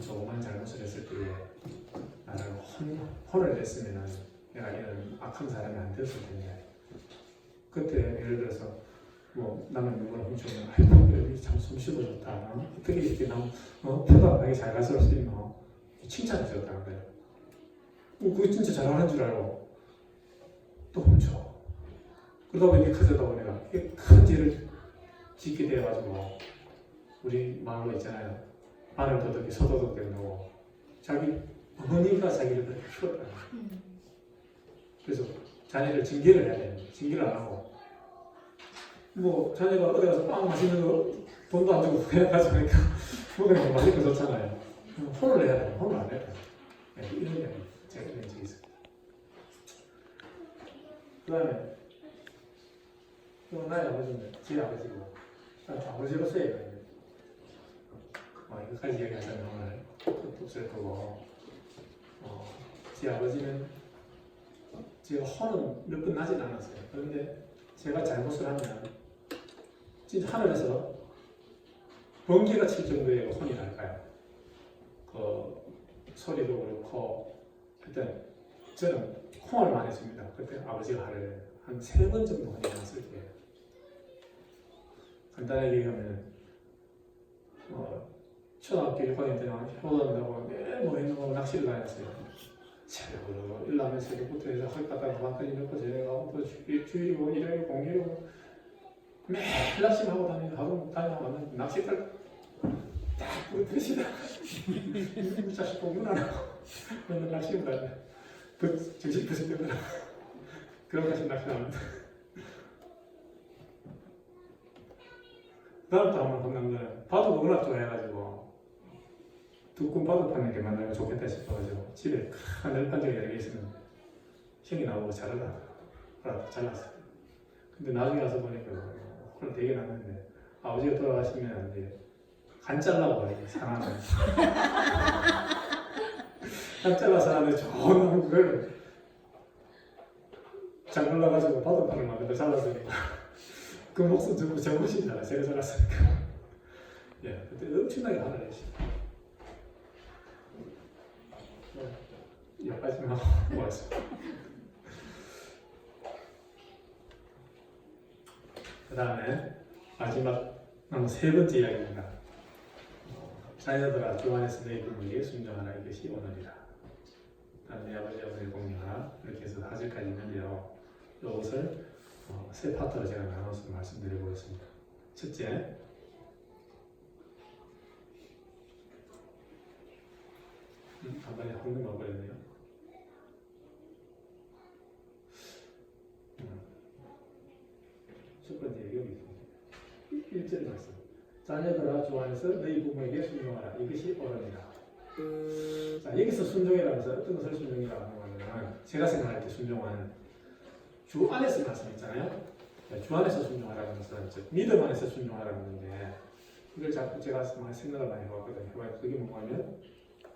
조그만 잘못을 했을 때에 나를 혼을 냈으면 내가 이런 악한 사람이 안 됐을 텐데 그때 예를 들어서 뭐 나는 누구나 훔쳐오면 아이고 여기 참 솜씨도 좋다. 어떻게 이렇게 표답하게 잘 가설 수 있나 칭찬해 줬다는 거예요. 그거 진짜 잘하는 줄 알고 또 훔쳐. 그러다 보니 커져다 보니까 큰 죄를 짓게 돼가지고 우리 마음으로 있잖아요. 마늘 도둑이 소도둑 된다고 자기 어머니가 자기를 그렇게 키웠다. 그래서 자녀를 징계를 해야 돼요. 징계를 안 하고 뭐 자녀가 어디 가서 빵 맛있는 거 돈도 안 주고 그냥 가져가니까 먹으니까 맛있고 좋잖아요. 혼을 내야 돼요. 혼을 안 내야 돼요. 네, 이런 게 제가 그런 적이 있어요. 그 다음에 또 나의 아버지는 제 아버지고 아버지로서의 거예요. 이거까지 얘기하자면 오늘 끝도 없을 거고 제 아버지는 제가 혼은 몇 번 나진 않았어요. 그런데 제가 잘못을 하면 진짜 하늘에서 번개가 칠 정도의 혼이 날까요? 그 소리도 그렇고 그때 저는 콩을 많이 씁니다. 그때 아버지가 하루에 한 3번 정도 혼이 났을 때예요. 간단하게 얘기하면 초등학교 6학년 때는 효도한다고 매일 뭐 있는 거 낚시를 다녔어요. 새벽으로 일어나면 새벽부터 해서 헐 갔다가 반까지 넣고 저녁하고 또 주일이고 일요일 공휴일이고 매일 낚시를 하고 다니고 하루 못 다니고 하면 낚시들 딱 부딪히다 이 자식 공부 안 하고 맨날 낚시를 다녀. 그 정신 부실 때마다 그런 것이 낚시합니다. 다음부터 한번 혼난 거는 바둑 워낙 좋아해가지고 두꺼운 바둑 파는 게 만나면 좋겠다 싶어가지고 집에 큰 널판장이 여러 개 있으면 형이 나보고 잘하라 하라 잘랐어요. 근데 나중에 가서 보니까 그걸 되게 났는데 아버지가 돌아가시면 이제 간 잘라고 그래요. 상하는 간 잘라서 하는데 좋은 그걸 장 골라가지고 바둑 파는 만들어 잘랐으니까 그 목숨 전부 제 몫이잖아. 제가 잘랐으니까. 예, 그때 엄청나게 화를 냈어요. 여기까지만 하고 왔어요. 그 다음에 마지막 세 번째 이야기입니다. 자녀들아 주 안에서 너희 부모에게 순종하라 이것이 오늘이라. 다음 내 아버지 어머니를 공경하라. 이렇게 해서 4절까지 있는데요. 이것을 세 파트로 제가 나눠서 말씀드려보겠습니다. 첫째, 간만에 한번 넣어버렸네요. 첫 번째 여기 있습니다. 1절 말씀. 자녀들아 주 안에서 너희 부모에게 순종하라. 이것이 옳으니라. 자, 여기서 순종이라면서 어떤 것을 순종이라고 하는 거냐면 제가 생각할 때 순종은 주 안에서 말씀했잖아요. 주 안에서 순종하라는 것은 즉 믿음 안에서 순종하라는 건데 이걸 자꾸 제가 생각을 많이 해봤거든요. 그게 뭐냐면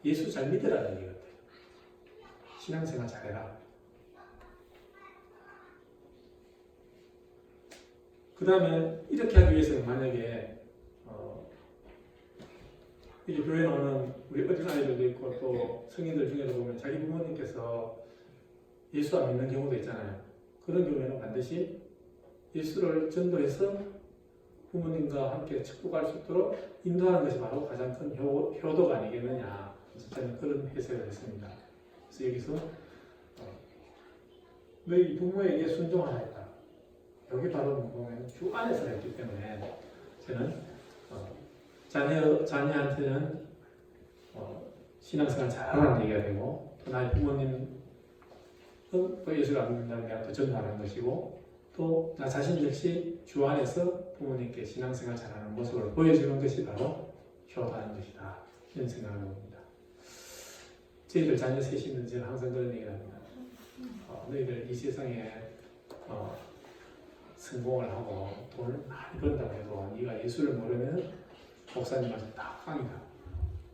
예수 잘 믿으라는 얘기 같아요. 신앙생활 잘해라. 그 다음에 이렇게 하기 위해서는 만약에 이 교회에 오는 우리 어린 아이들도 있고 또 성인들 중에도 보면 자기 부모님께서 예수 안 믿는 경우도 있잖아요. 그런 경우에는 반드시 예수를 전도해서 부모님과 함께 축복할 수 있도록 인도하는 것이 바로 가장 큰 효도가 아니겠느냐. 저는 그런 해석을 했습니다. 그래서 여기서 너희 부모에게 순종하라 했다. 여기 바로 보면 주 안에서 했기 때문에 저는 자녀한테는 신앙생활 잘하라는 얘기가 되고 또 나의 부모님은 또 예수를 안 믿는다는 게 또 전도하는 것이고 또 나 자신 역시 주 안에서 부모님께 신앙생활 잘하는 모습을 보여주는 것이 바로 효도하는 것이다. 이런 생각을 합니다. 저희들 자녀 셋이 있는 저는 항상 그런 얘기를 합니다. 너희들 이 세상에 성공을 하고 돈을 많이 번다고 해도 네가 예수를 모르면 목사님한테 다 합니다.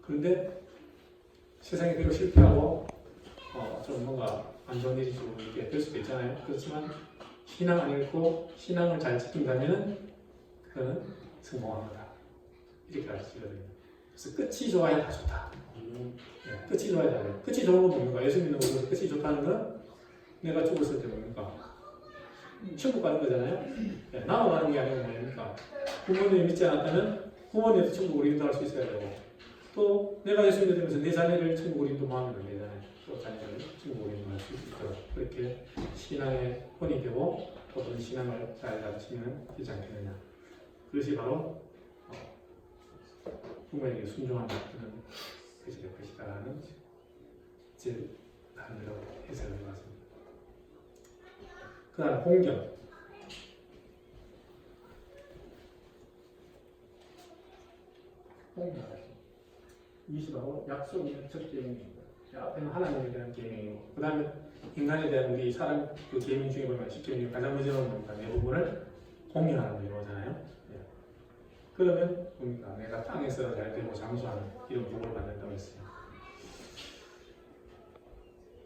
그런데 세상에 비록 실패하고 좀 뭔가 안 좋은 일이 좀 이렇게 될 수도 있잖아요. 그렇지만 신앙 안 잃고 신앙을 잘 지킨다면 그거는 성공한 거다. 이렇게 가르치거든요. 그래서 끝이 좋아야 다 좋다. 네, 끝이 좋아야 다 좋다. 끝이 좋은 건 뭡니까? 예수 믿는 것에서 끝이 좋다는 건 내가 죽었을 때 뭡니까? 천국 가는 거잖아요. 네, 나만 가는 게 아니고 뭡니까? 부모님이 믿지 않았다면 부모님도 천국으로 인도할 수 있어야 되고 또 내가 예수 믿으면서 내 자녀를 천국으로 인도하면 안 되잖아요. 또 자녀를 천국으로 인도할 수 있도록 그렇게 신앙의 혼이 되고 또 그런 신앙을 잘 가르치면 되지 않겠느냐. 그것이 바로 부모에게 순종하는 그런 것이 될 것이다라는 제 나름대로 해석을 해봤습니다. 그 다음 공경. 이것이 바로 약속의 첫 계명입니다. 앞에는 하나님에 대한 계명이고 그 다음에 인간에 대한 우리 사람 그 계명 중에 보면 10계명 중에 가장 먼저 나오는 겁니다. 내 부분을 공경하는 거잖아요. 그러면 뭡니까? 내가 땅에서 잘 되고 장수하는 이런 복을 받는다고 했어요.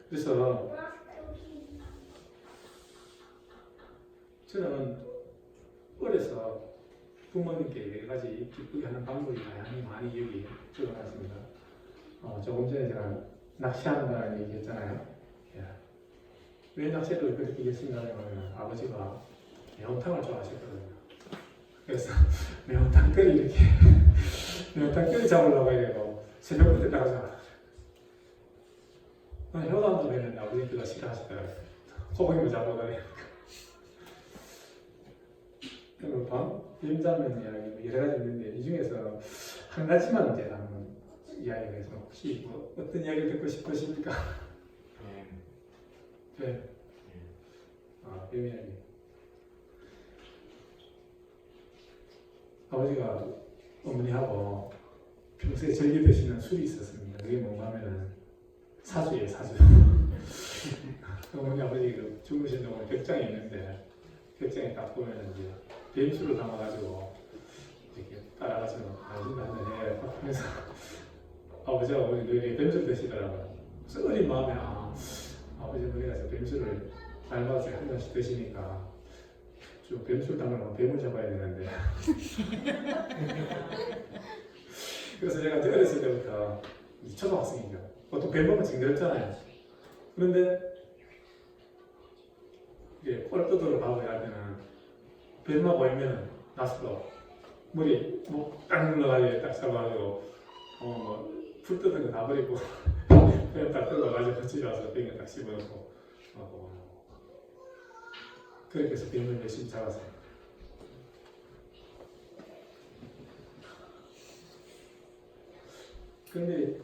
그래서 저는 어려서 부모님께 여러 가지 기쁘게 하는 방법이 많이 여기 적어놨습니다. 조금 전에 제가 낚시한다는 얘기 했잖아요. 왜 낚시를 그렇게 얘기했습니까? 아버지가 매운탕을 좋아하셨거든요. 그래서 매운탕 끓이 이렇게 매운탕 끓이 잡으려고 해요. 새벽부터 나가서 효도한다고 했는데 아버지가 싫어하시더라고요. 소고기를 잡아가니까. 뱀자면 이야기 여러 가지 있는데 이 중에서 한 가지만 제가 한번 이야기를 해서 혹시 어떤 이야기를 듣고 싶으십니까? 뱀. 뱀 이야기. 아버지가 어머니하고 평소에 즐겨 드시는 술이 있었습니다. 그게 뭔가 하면은 사주예요, 사주. 어머니 아버지 주무신 동안 벽장이 있는데 벽장에 딱 보면 이제 뱀술을 담아가지고 이렇게 따라가서 마시면 한잔 해 하면서 아버지와 어머니 너희 뱀술 드시더라고요. 그래서 어린 마음에 아버지 어머니가 저 뱀술을 닮아서 한 잔씩 드시니까 좀 뱀술 담으려면 뱀을 잡아야 되는데 그래서 제가 어렸을 때부터 초등학생이죠. 보통 뱀 보면 징그럽잖아요. 그런데 이게 꼴뚜드로 밥을 할 때는 뱀만 보이면 나서서 머리 뭐딱 눌러가지고 딱 잡아가지고 뭐풀 뜯은 거 다 버리고 뱀 딱 뜯어가지고 집에 와서 뱀에 딱 씹어놓고 그렇게 해서 뱀을 열심히 잡았어요. 근데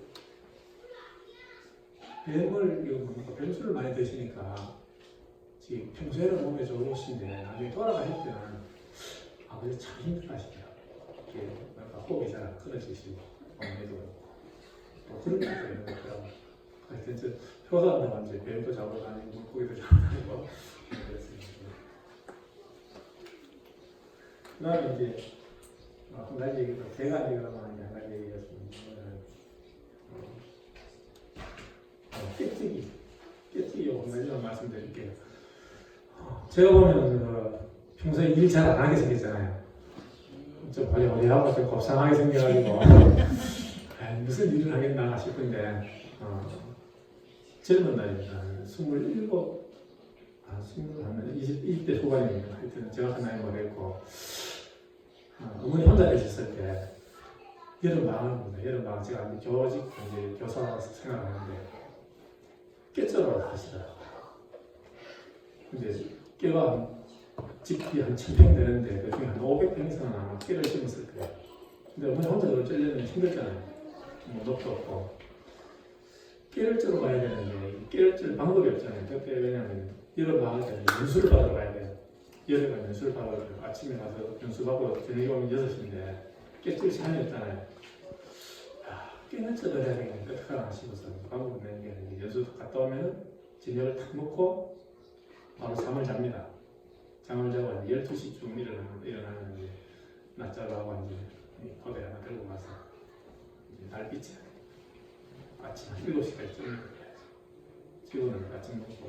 뱀술을 많이 드시니까 지금 평소에는 몸에 좋으신데 나중에 돌아가실 때는 아버지 참 힘들어하시더라고요. 이렇게 뭔가 호흡이 잘 안 끊어지시고 몸에도 또 그런 것도 있는 것 같더라고요. 하여튼 저 효사한테 이제 뱀도 잡으러 다니고 물고기도 잡으러 다니고 그랬습니다. 그 다음에 이제 한 가지 얘기도 제가 이제 그러면 한 가지 얘기였습니다. 깨뜨기 요거 말씀드릴게요. 제가 보면 평소에 일 잘 안 하게 생겼잖아요. 좀 어리어리하고 좀 곱상하게 생겨가지고 무슨 일을 하겠나 싶은데 젊은 나이입니다. 27, 20대 후반입니다. 하여튼 정확한 나이 모르겠고 어머니 혼자 계셨을 때 여름방학입니다. 여름방학 제가 교직 이제 교사로서 생활하는데 깨처를 하시더라고요. 근데 깨가 집이 한 1000평 되는데 그 중에 한 500평 이상은 아마 깨를 심었을 거예요. 근데 어머니 혼자 그걸 ጨ려면 힘들잖아요. 뭐 높도 없고. 깨를 ጨ러 가야 되는데 깨를 ጨ를 방법이 없잖아요. 그때 왜냐면 여름방학 때는 연수를 받으러 가야 돼요. 여름에 연수를 받으러 아침에 가서 연수 받고 저녁에 오면 6시인데 깨 ጨ를 시간이 없잖아요. 깨는 ጨ를 해야 되겠는데 어떡하나 싶어서 방법을 내는 게 아니고 연수 갔다 오면 저녁을 탁 먹고 바로 잠을 잡니다. 잠을 자고 12시쯤 일어나는데 낮자로 하고 이제 포대 하나 들고 가서 이제 달빛에 아침 한 7시까지 쪄는 거 해야지. 지금은 아침 먹고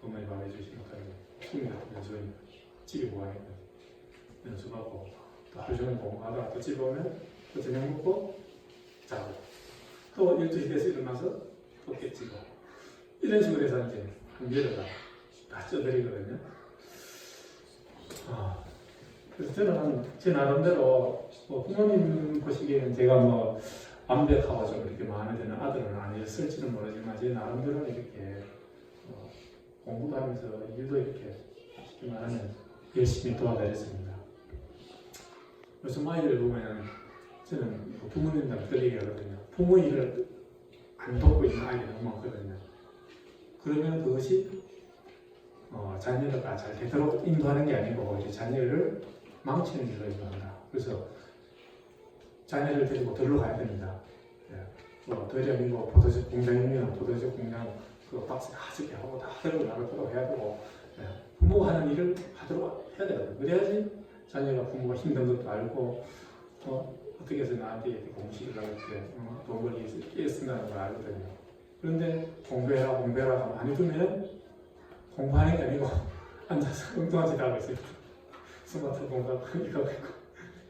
어머니 밥 해주시는 거예요. 숨이 같은 연수니까 집에 모아니까 연수하고 또 하루 종일 공부하다가 또 집에 오면 또 저녁 먹고 자고 또 12시 돼서 일어나서 또 깨치고 이런 식으로 해서 이제 한 여러가 다 쪄드리거든요. 그래서 저는 제 나름대로 부모님 보시기에는 제가 완벽하고 좀 이렇게 마음에 드는 아들은 아니었을지는 모르지만 제 나름대로는 이렇게 공부도 하면서 일도 이렇게 쉽게 말하면 열심히 도와드렸습니다. 요즘 아이들을 보면 저는 부모님들 그렇게 얘기하거든요. 부모 일을 안 돕고 있는 아이들이 너무 많거든요. 그러면 그것이 자녀가 잘 되도록 인도하는 게 아니고 이제 자녀를 망치는 일로 인도한다. 그래서 자녀를 데리고 들러 가야 됩니다. 도리아니고 포도즙 공장이면 포도즙 공장 그 박스 가지게 하고 다 들고 나가도록 해야 되고 부모가 하는 일을 하도록 해야 되거든요. 그래야지 자녀가 부모가 힘든 것도 알고 어떻게 해서 나한테 이렇게 공식을 이렇게 돈 벌기 위해서 끼어 쓴다는 걸 알거든요. 그런데 공부해라 하고 안 해주면 공부하는 게 아니고 앉아서 운동한 짓 하고 있어요. 스마트폰 공부하고 이거 있고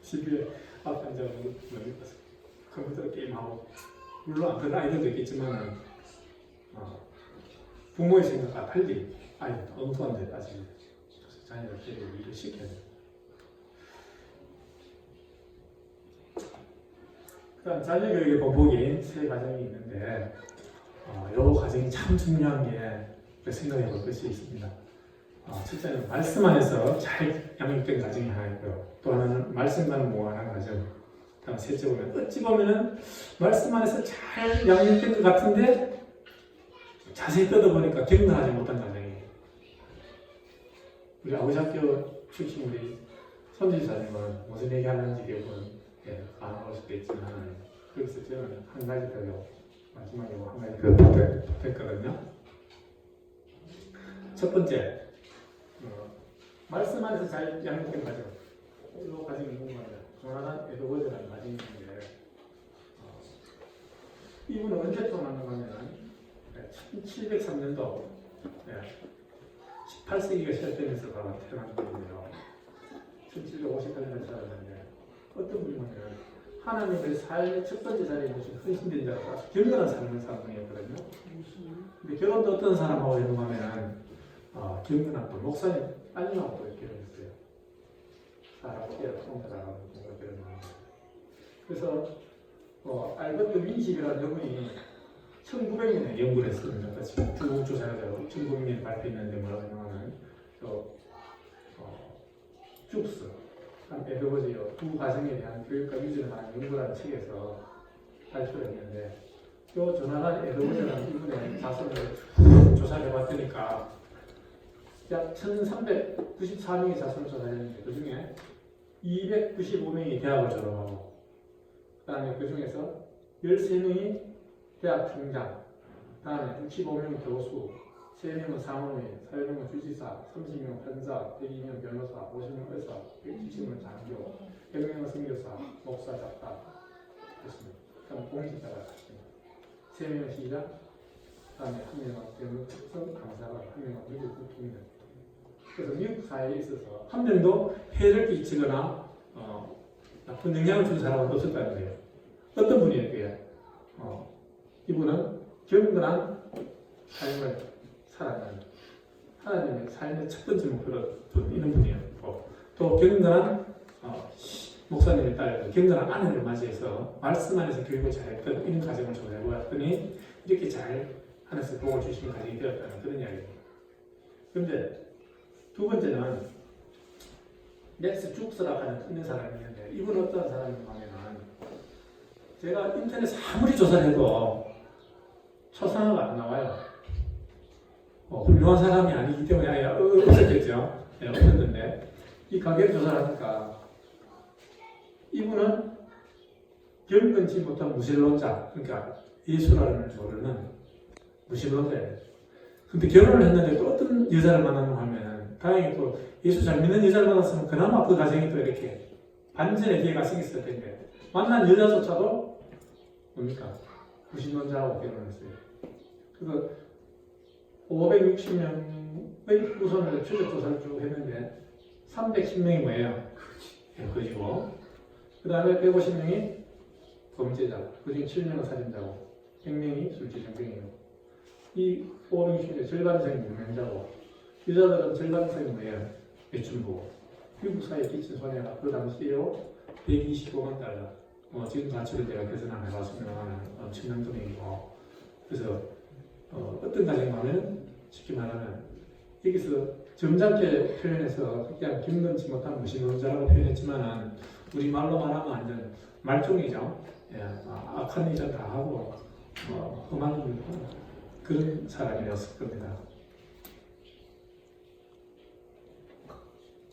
집에 앞에 앉아서 컴퓨터 게임하고 물론 그런 아이들도 있겠지만 부모의 생각과 달리 아이들 엉뚱한 데 빠지는 그래서 자녀를 데리고 일을 시켜야 돼요. 그다음 자녀 교육의 방법이 3가정이 있는데 이 과정이 참 중요한 게 생각해 볼 것이 있습니다. 첫째는 말씀 안에서 잘 양육된 가정이 하나 있고요. 또 하나는 말씀과는 무관한 가정. 다음 셋째 보면 어찌 보면은 말씀 안에서 잘 양육된 것 같은데 자세히 뜯어보니까 경건하지 못한 가정이에요. 우리 아버지 학교 출신 우리 선지자님은 무슨 얘기 하는지 기억은 안 나올 수도 있지만 그래서 저는 한 가지 더요. 마지막에 한 가지 더 됐거든요. 첫 번째, 말씀 안에서 잘 양육된 가정. 이 가정이 궁금합니다. 조나단 에드워즈라는 가정이 있는데 이분은 언제 태어났는가 하면 1703년도 18세기가 시작되면서 태어난 분이에요. 1758년에 태어났는데 어떤 분이냐면 하나님의 삶의 첫 번째 자리에 모신 헌신된 자가 아주 경건한 삶을 사는 분이었거든요. 근데 결혼도 어떤 사람하고 했는가 하면 경건한 또 목사님 딸님하고 결혼했어요. 사람 깨어 통달하는 경우가 되는 겁니다. 그래서 알버트 윈식이라는 여분이 1900년에 연구를 했습니다. 그러니까 지금 쭉 조사해서 1900년에 발표했는데 뭐라고 하냐면 줍스 한 에드워즈요 두 가정에 대한 교육과 유전에 관한 연구라는 책에서 발표를 했는데 이 조나단 에드워즈라는 이분의 자손을 조사를 해봤더니까 약 1394명의 자손을 조사했는데 그 중에 295명이 대학을 졸업하고 그 다음에 그 중에서 13명이 대학 총장, 그 다음에 65명은 교수, 3명은 사무인, 4명은 주지사, 30명은 판사, 102명 변호사, 50명 의사, 170명은 장교, 100명은 선교사, 목사, 작가 그렇습니다. 그다음 공직자가 있습니다. 3명은 시장, 그 다음에 1명은 대북 특성 강사가, 1명은 미국 국통입니다. 그래서 미국 사회에 있어서 한 명도 해를 끼치거나 나쁜 영향을 준 사람은 없었다는 거예요. 어떤 분이에요, 그게? 이분은 경건한 삶을 살아가는 하나님의 삶의 첫 번째 목표를 둔 이런 분이에요. 또 경건한 목사님을 따라 경건한 아내를 맞이해서 말씀 안에서 교육을 잘했던 이런 가정을 조사해보았더니 이렇게 잘 하나님께서 복을 주시는 가정이 되었다는 그런 이야기입니다. 그런데 두 번째는 렉스 죽스라고 하는 있는 사람이 있는데 이분은 어떤 사람인가 하면 제가 인터넷에 아무리 조사를 해도 초상화가 안 나와요. 훌륭한 사람이 아니기 때문에 아예 없었겠죠. 네, 없었는데 이 가게를 조사를 하니까 이분은 경건치 못한 무신론자, 그러니까 예수라는 조르는 무신론자예요. 근데 결혼을 했는데 또 어떤 여자를 만나는가 하면 다행히 또 예수 잘 믿는 여자를 만났으면 그나마 그 가정이 또 이렇게 반전의 기회가 생겼을 텐데 만난 여자조차도 뭡니까? 무신론자하고 결혼했어요. 그래서 560명의 후손을 추적 조사를 쭉 했는데 310명이 뭐예요? 거지고 그 다음에 150명이 범죄자, 그중에 7명은 살인자고 100명이 술주정병이에요. 이 560명 절반 이상이 무명자고 여자들은 절반 이상이 뭐예요? 매춘부고 미국 사회에 끼친 손해가 그 당시에요 125만 달러. 지금 가치를 제가 계산 안 해봤으면 엄청난 돈이고 그래서 어떤 가정 하면 쉽게 말하면 여기서 점잖게 표현해서 그냥 경건치 못한 무신론자라고 표현했지만은 우리 말로 말하면 완전 말종이죠. 예, 악한 일을 다 하고 험한 일을 하고 그런 사람이었을 겁니다.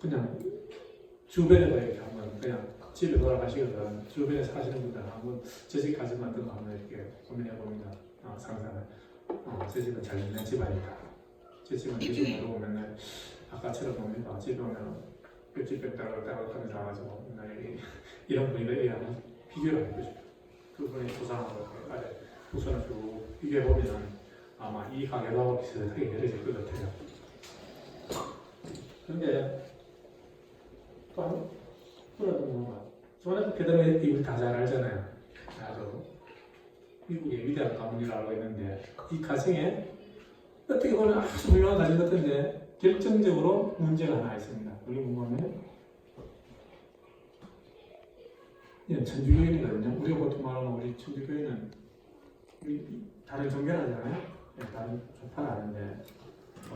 그냥 주변에도 이렇게 한번 그냥 집에 돌아가시거든 주변에 사시는 분들 한번 저 집 가지 만든 거 한번 이렇게 고민해 봅니다. 상상을 제 집은 잘 있는 집안이다. 제 집은 계속 모르고 맨날 아까처럼 봅니다. 집에 오면 옆집 뺐다가 하면서 와가지고 맨날 이런 분위기에 한번 비교를 해보고 싶어요. 그분의 조상하고 아래 후손을 쭉 비교해 보면 아마 이 가게하고 비슷하게 그려질 것 같아요. 그런데 또 한 분은 조나단 페더맨 이분 다 잘 알잖아요. 아주 미국의 위대한 가문이라고 알고 있는데 이 가정에 어떻게 보면 아주 훌륭한 가정 같은데 결정적으로 문제가 하나 있습니다. 그게 뭐냐면 이건 천주교인이거든요. 우리가 보통 말하면 우리 천주교인은 우리 다른 종교를 하잖아요. 다른 종파를 하는데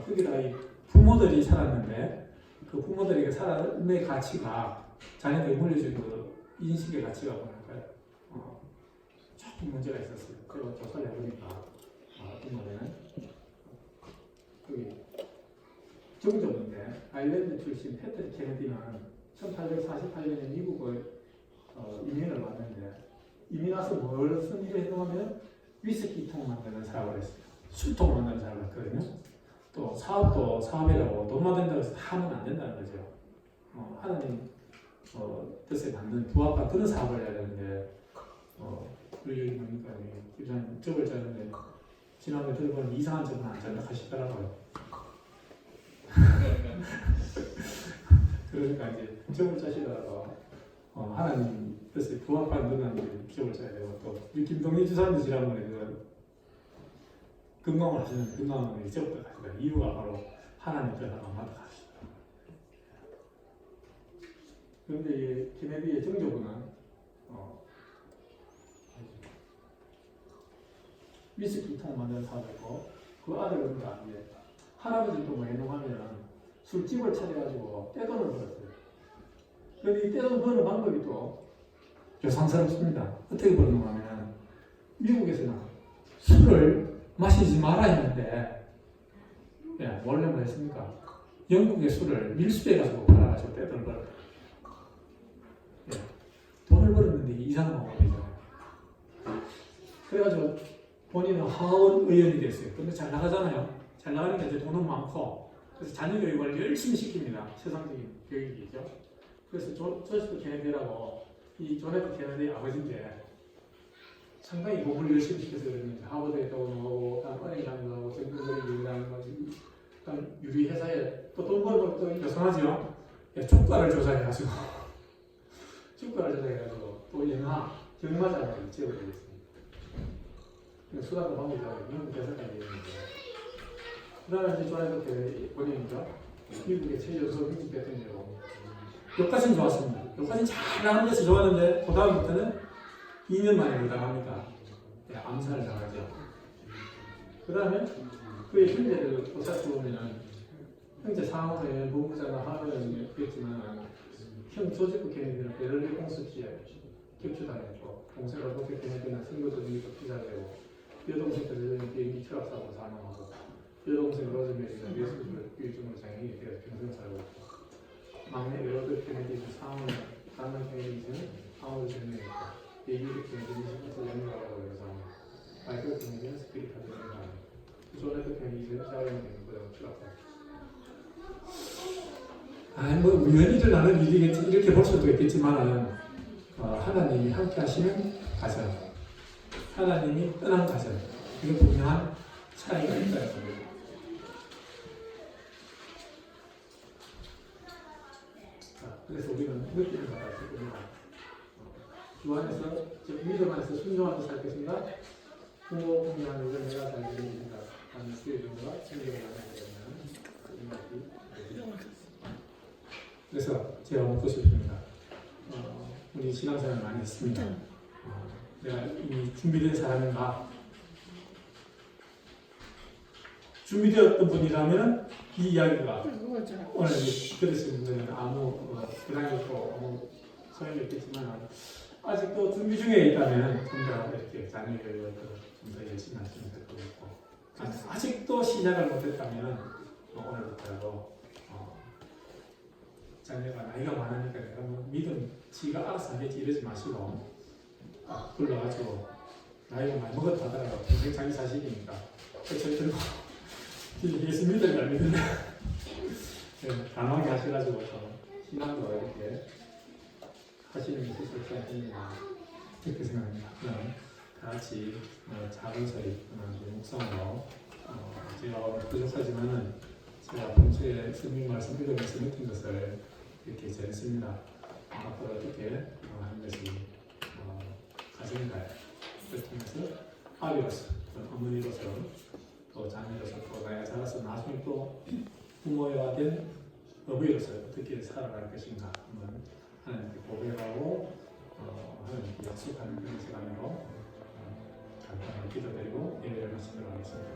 거기다가 이 부모들이 살았는데 그 부모들에게 삶의 가치가 자녀들이 물려준 그 인식의 가치가 뭐랄까요? 조금 문제가 있었어요. 그리고 조사를 해보니까 어떤 거냐면 거기 정적인데 아일랜드 출신 패트릭 케네디는 1848년에 미국을 이민을 왔는데 이민 와서 뭘 쓴 일을 했냐면 위스키통 만드는 사업을 했어요. 술통 만드는 사업을 했거든요. 또 사업도 사업이라고 돈만 된다고 해서 다 하면 안 된다는 거죠. 하나님 뜻에 맞는 부합한 그런 사업을 해야 되는데 우리 뭡니까 기부장 적을 짜는데 지난번에 들어보면 이상한 적은 안 짠다 하시더라고요. 그러니까 이제 적을 짜시다가 하나님 뜻에 부합한 그런 적을 짜야 되고 또 우리 김동희 지사님도 지난번에 건강을 하시는 건강을 적을 하시다 이유가 바로 하나님 뜻하고 맞다 하시다. 그런데 이 케네디의 정조부는 위스키 통 만드는 사업이고 그 아들은 이제 할아버지도 뭐 해놓으면 술집을 차려가지고 떼돈을 벌었어요. 그런데 이 떼돈 버는 방법이 또 요상스럽습니다. 어떻게 버는가 하면 미국에서는 술을 마시지 말아야 했는데 원래 뭐 했습니까? 영국의 술을 밀수해 가지고 팔아가지고 떼돈을 벌었다. 돈을 벌었는데 이상한 방법이잖아요. 그래가지고 본인은 하원 의원이 됐어요. 근데 잘 나가잖아요. 잘 나가니까 이제 돈은 많고 그래서 자녀 교육을 열심히 시킵니다. 세상적인 교육이죠. 그래서 조세프 케네디라고 이 존 F 케네디 아버지인데 상당히 공부를 열심히 시켜서 그랬는데 하버드에 또 나오고 은행장도 하고 정부들이 일하는 거지. 유리 회사에 또 돈 벌고 또 여성하죠. 주가를 조사해가지고 주가를 조사해가지고 또 경마장을 지어버리겠습니다. 수단도 방법이라고 미국 대사까지 있는데 그 다음에 이제 조나이프 본인이죠. 미국의 최연소 민주 대통령이고 여기까지는 좋았습니다. 여기까지는 잘 나가는 데서 좋았는데 그 다음부터는 2년 만에 당합니다. 암살을 당하죠. 그 다음에 그의 형제를 살펴보면 형제 상호는 본부장과 하는 있겠지만 형 조지프 케네디는 베를린 공습지에 격추당했고 동생 로버트 케네디는 선거 조직에서 피살되고 여동생 그들은 비행기 추락사고로 사망하고 여동생 로즈메리는 뇌수술 유증으로 장애인이 되어 평생 살고 있고 막내 로버트 케네디는 상호는 다른 케네디는 상호를 증명했고 예규리 케네디는 시부터 연구하라고 해서 마이클 케네디는 스피릿하게 생각합니다. 조나이프 케네디는 자연인 것보다 추락했고 뭐 우연히들 나는 일이겠지 이렇게 볼 수도 있겠지만 하나님이 함께 하시는 가정, 하나님이 떠난 가정 이거 분명한 차이가 있다는 겁니다. 그래서 우리는 느낌을 받아야 됩니다. 주 안에서 믿음 안에서 순종하면서 살 것인가 부모 공유하는 일을 내가 잘 되는가 하는 수의 정도가 생명을 하게 되는 이야기. 그래서 제가 묻고 싶습니다. 우리 신앙생활 많이 했습니다. 내가 이미 준비된 사람인가? 준비되었던 분이라면 이 이야기가 오늘 들으시는 분들은 아무 부담이 없고 아무 소용이 없겠지만 아직도 준비 중에 있다면 좀 더 이렇게 자녀 교육을 좀 더 열심히 하시면 될 것 같고 아직도 시작을 못했다면 오늘부터라도 자녀가 나이가 많으니까 내가 뭐 믿음 지가 알아서 하겠지 이러지 마시고 불러가지고 나이가 많이 먹었다 하더라도 평생 자기 자식이니까 그쵸 들고 예수 믿을 안 믿는다 단호하게 하셔가지고 신앙도 이렇게 하시는 게 좋지 않겠나 이렇게 생각합니다. 그럼 다 같이 작은 소리 묵상으로 제가 부족하지만은 제가 평소에 성경 말씀 읽으면서 느낀 것을 이렇게 전했습니다. 앞으로 어떻게 하는 것이 가정인가요? 그렇게 하면서 아비로서, 어머니로서, 또 자녀로서, 또 나이가 자라서 나중에 또 부모가 된 어부로서 어떻게 살아갈 것인가 한번 하나님께 고백하고 하나님께 약속하는 그런 시간으로 간단하게 기도드리고 예배를 마치도록 하겠습니다.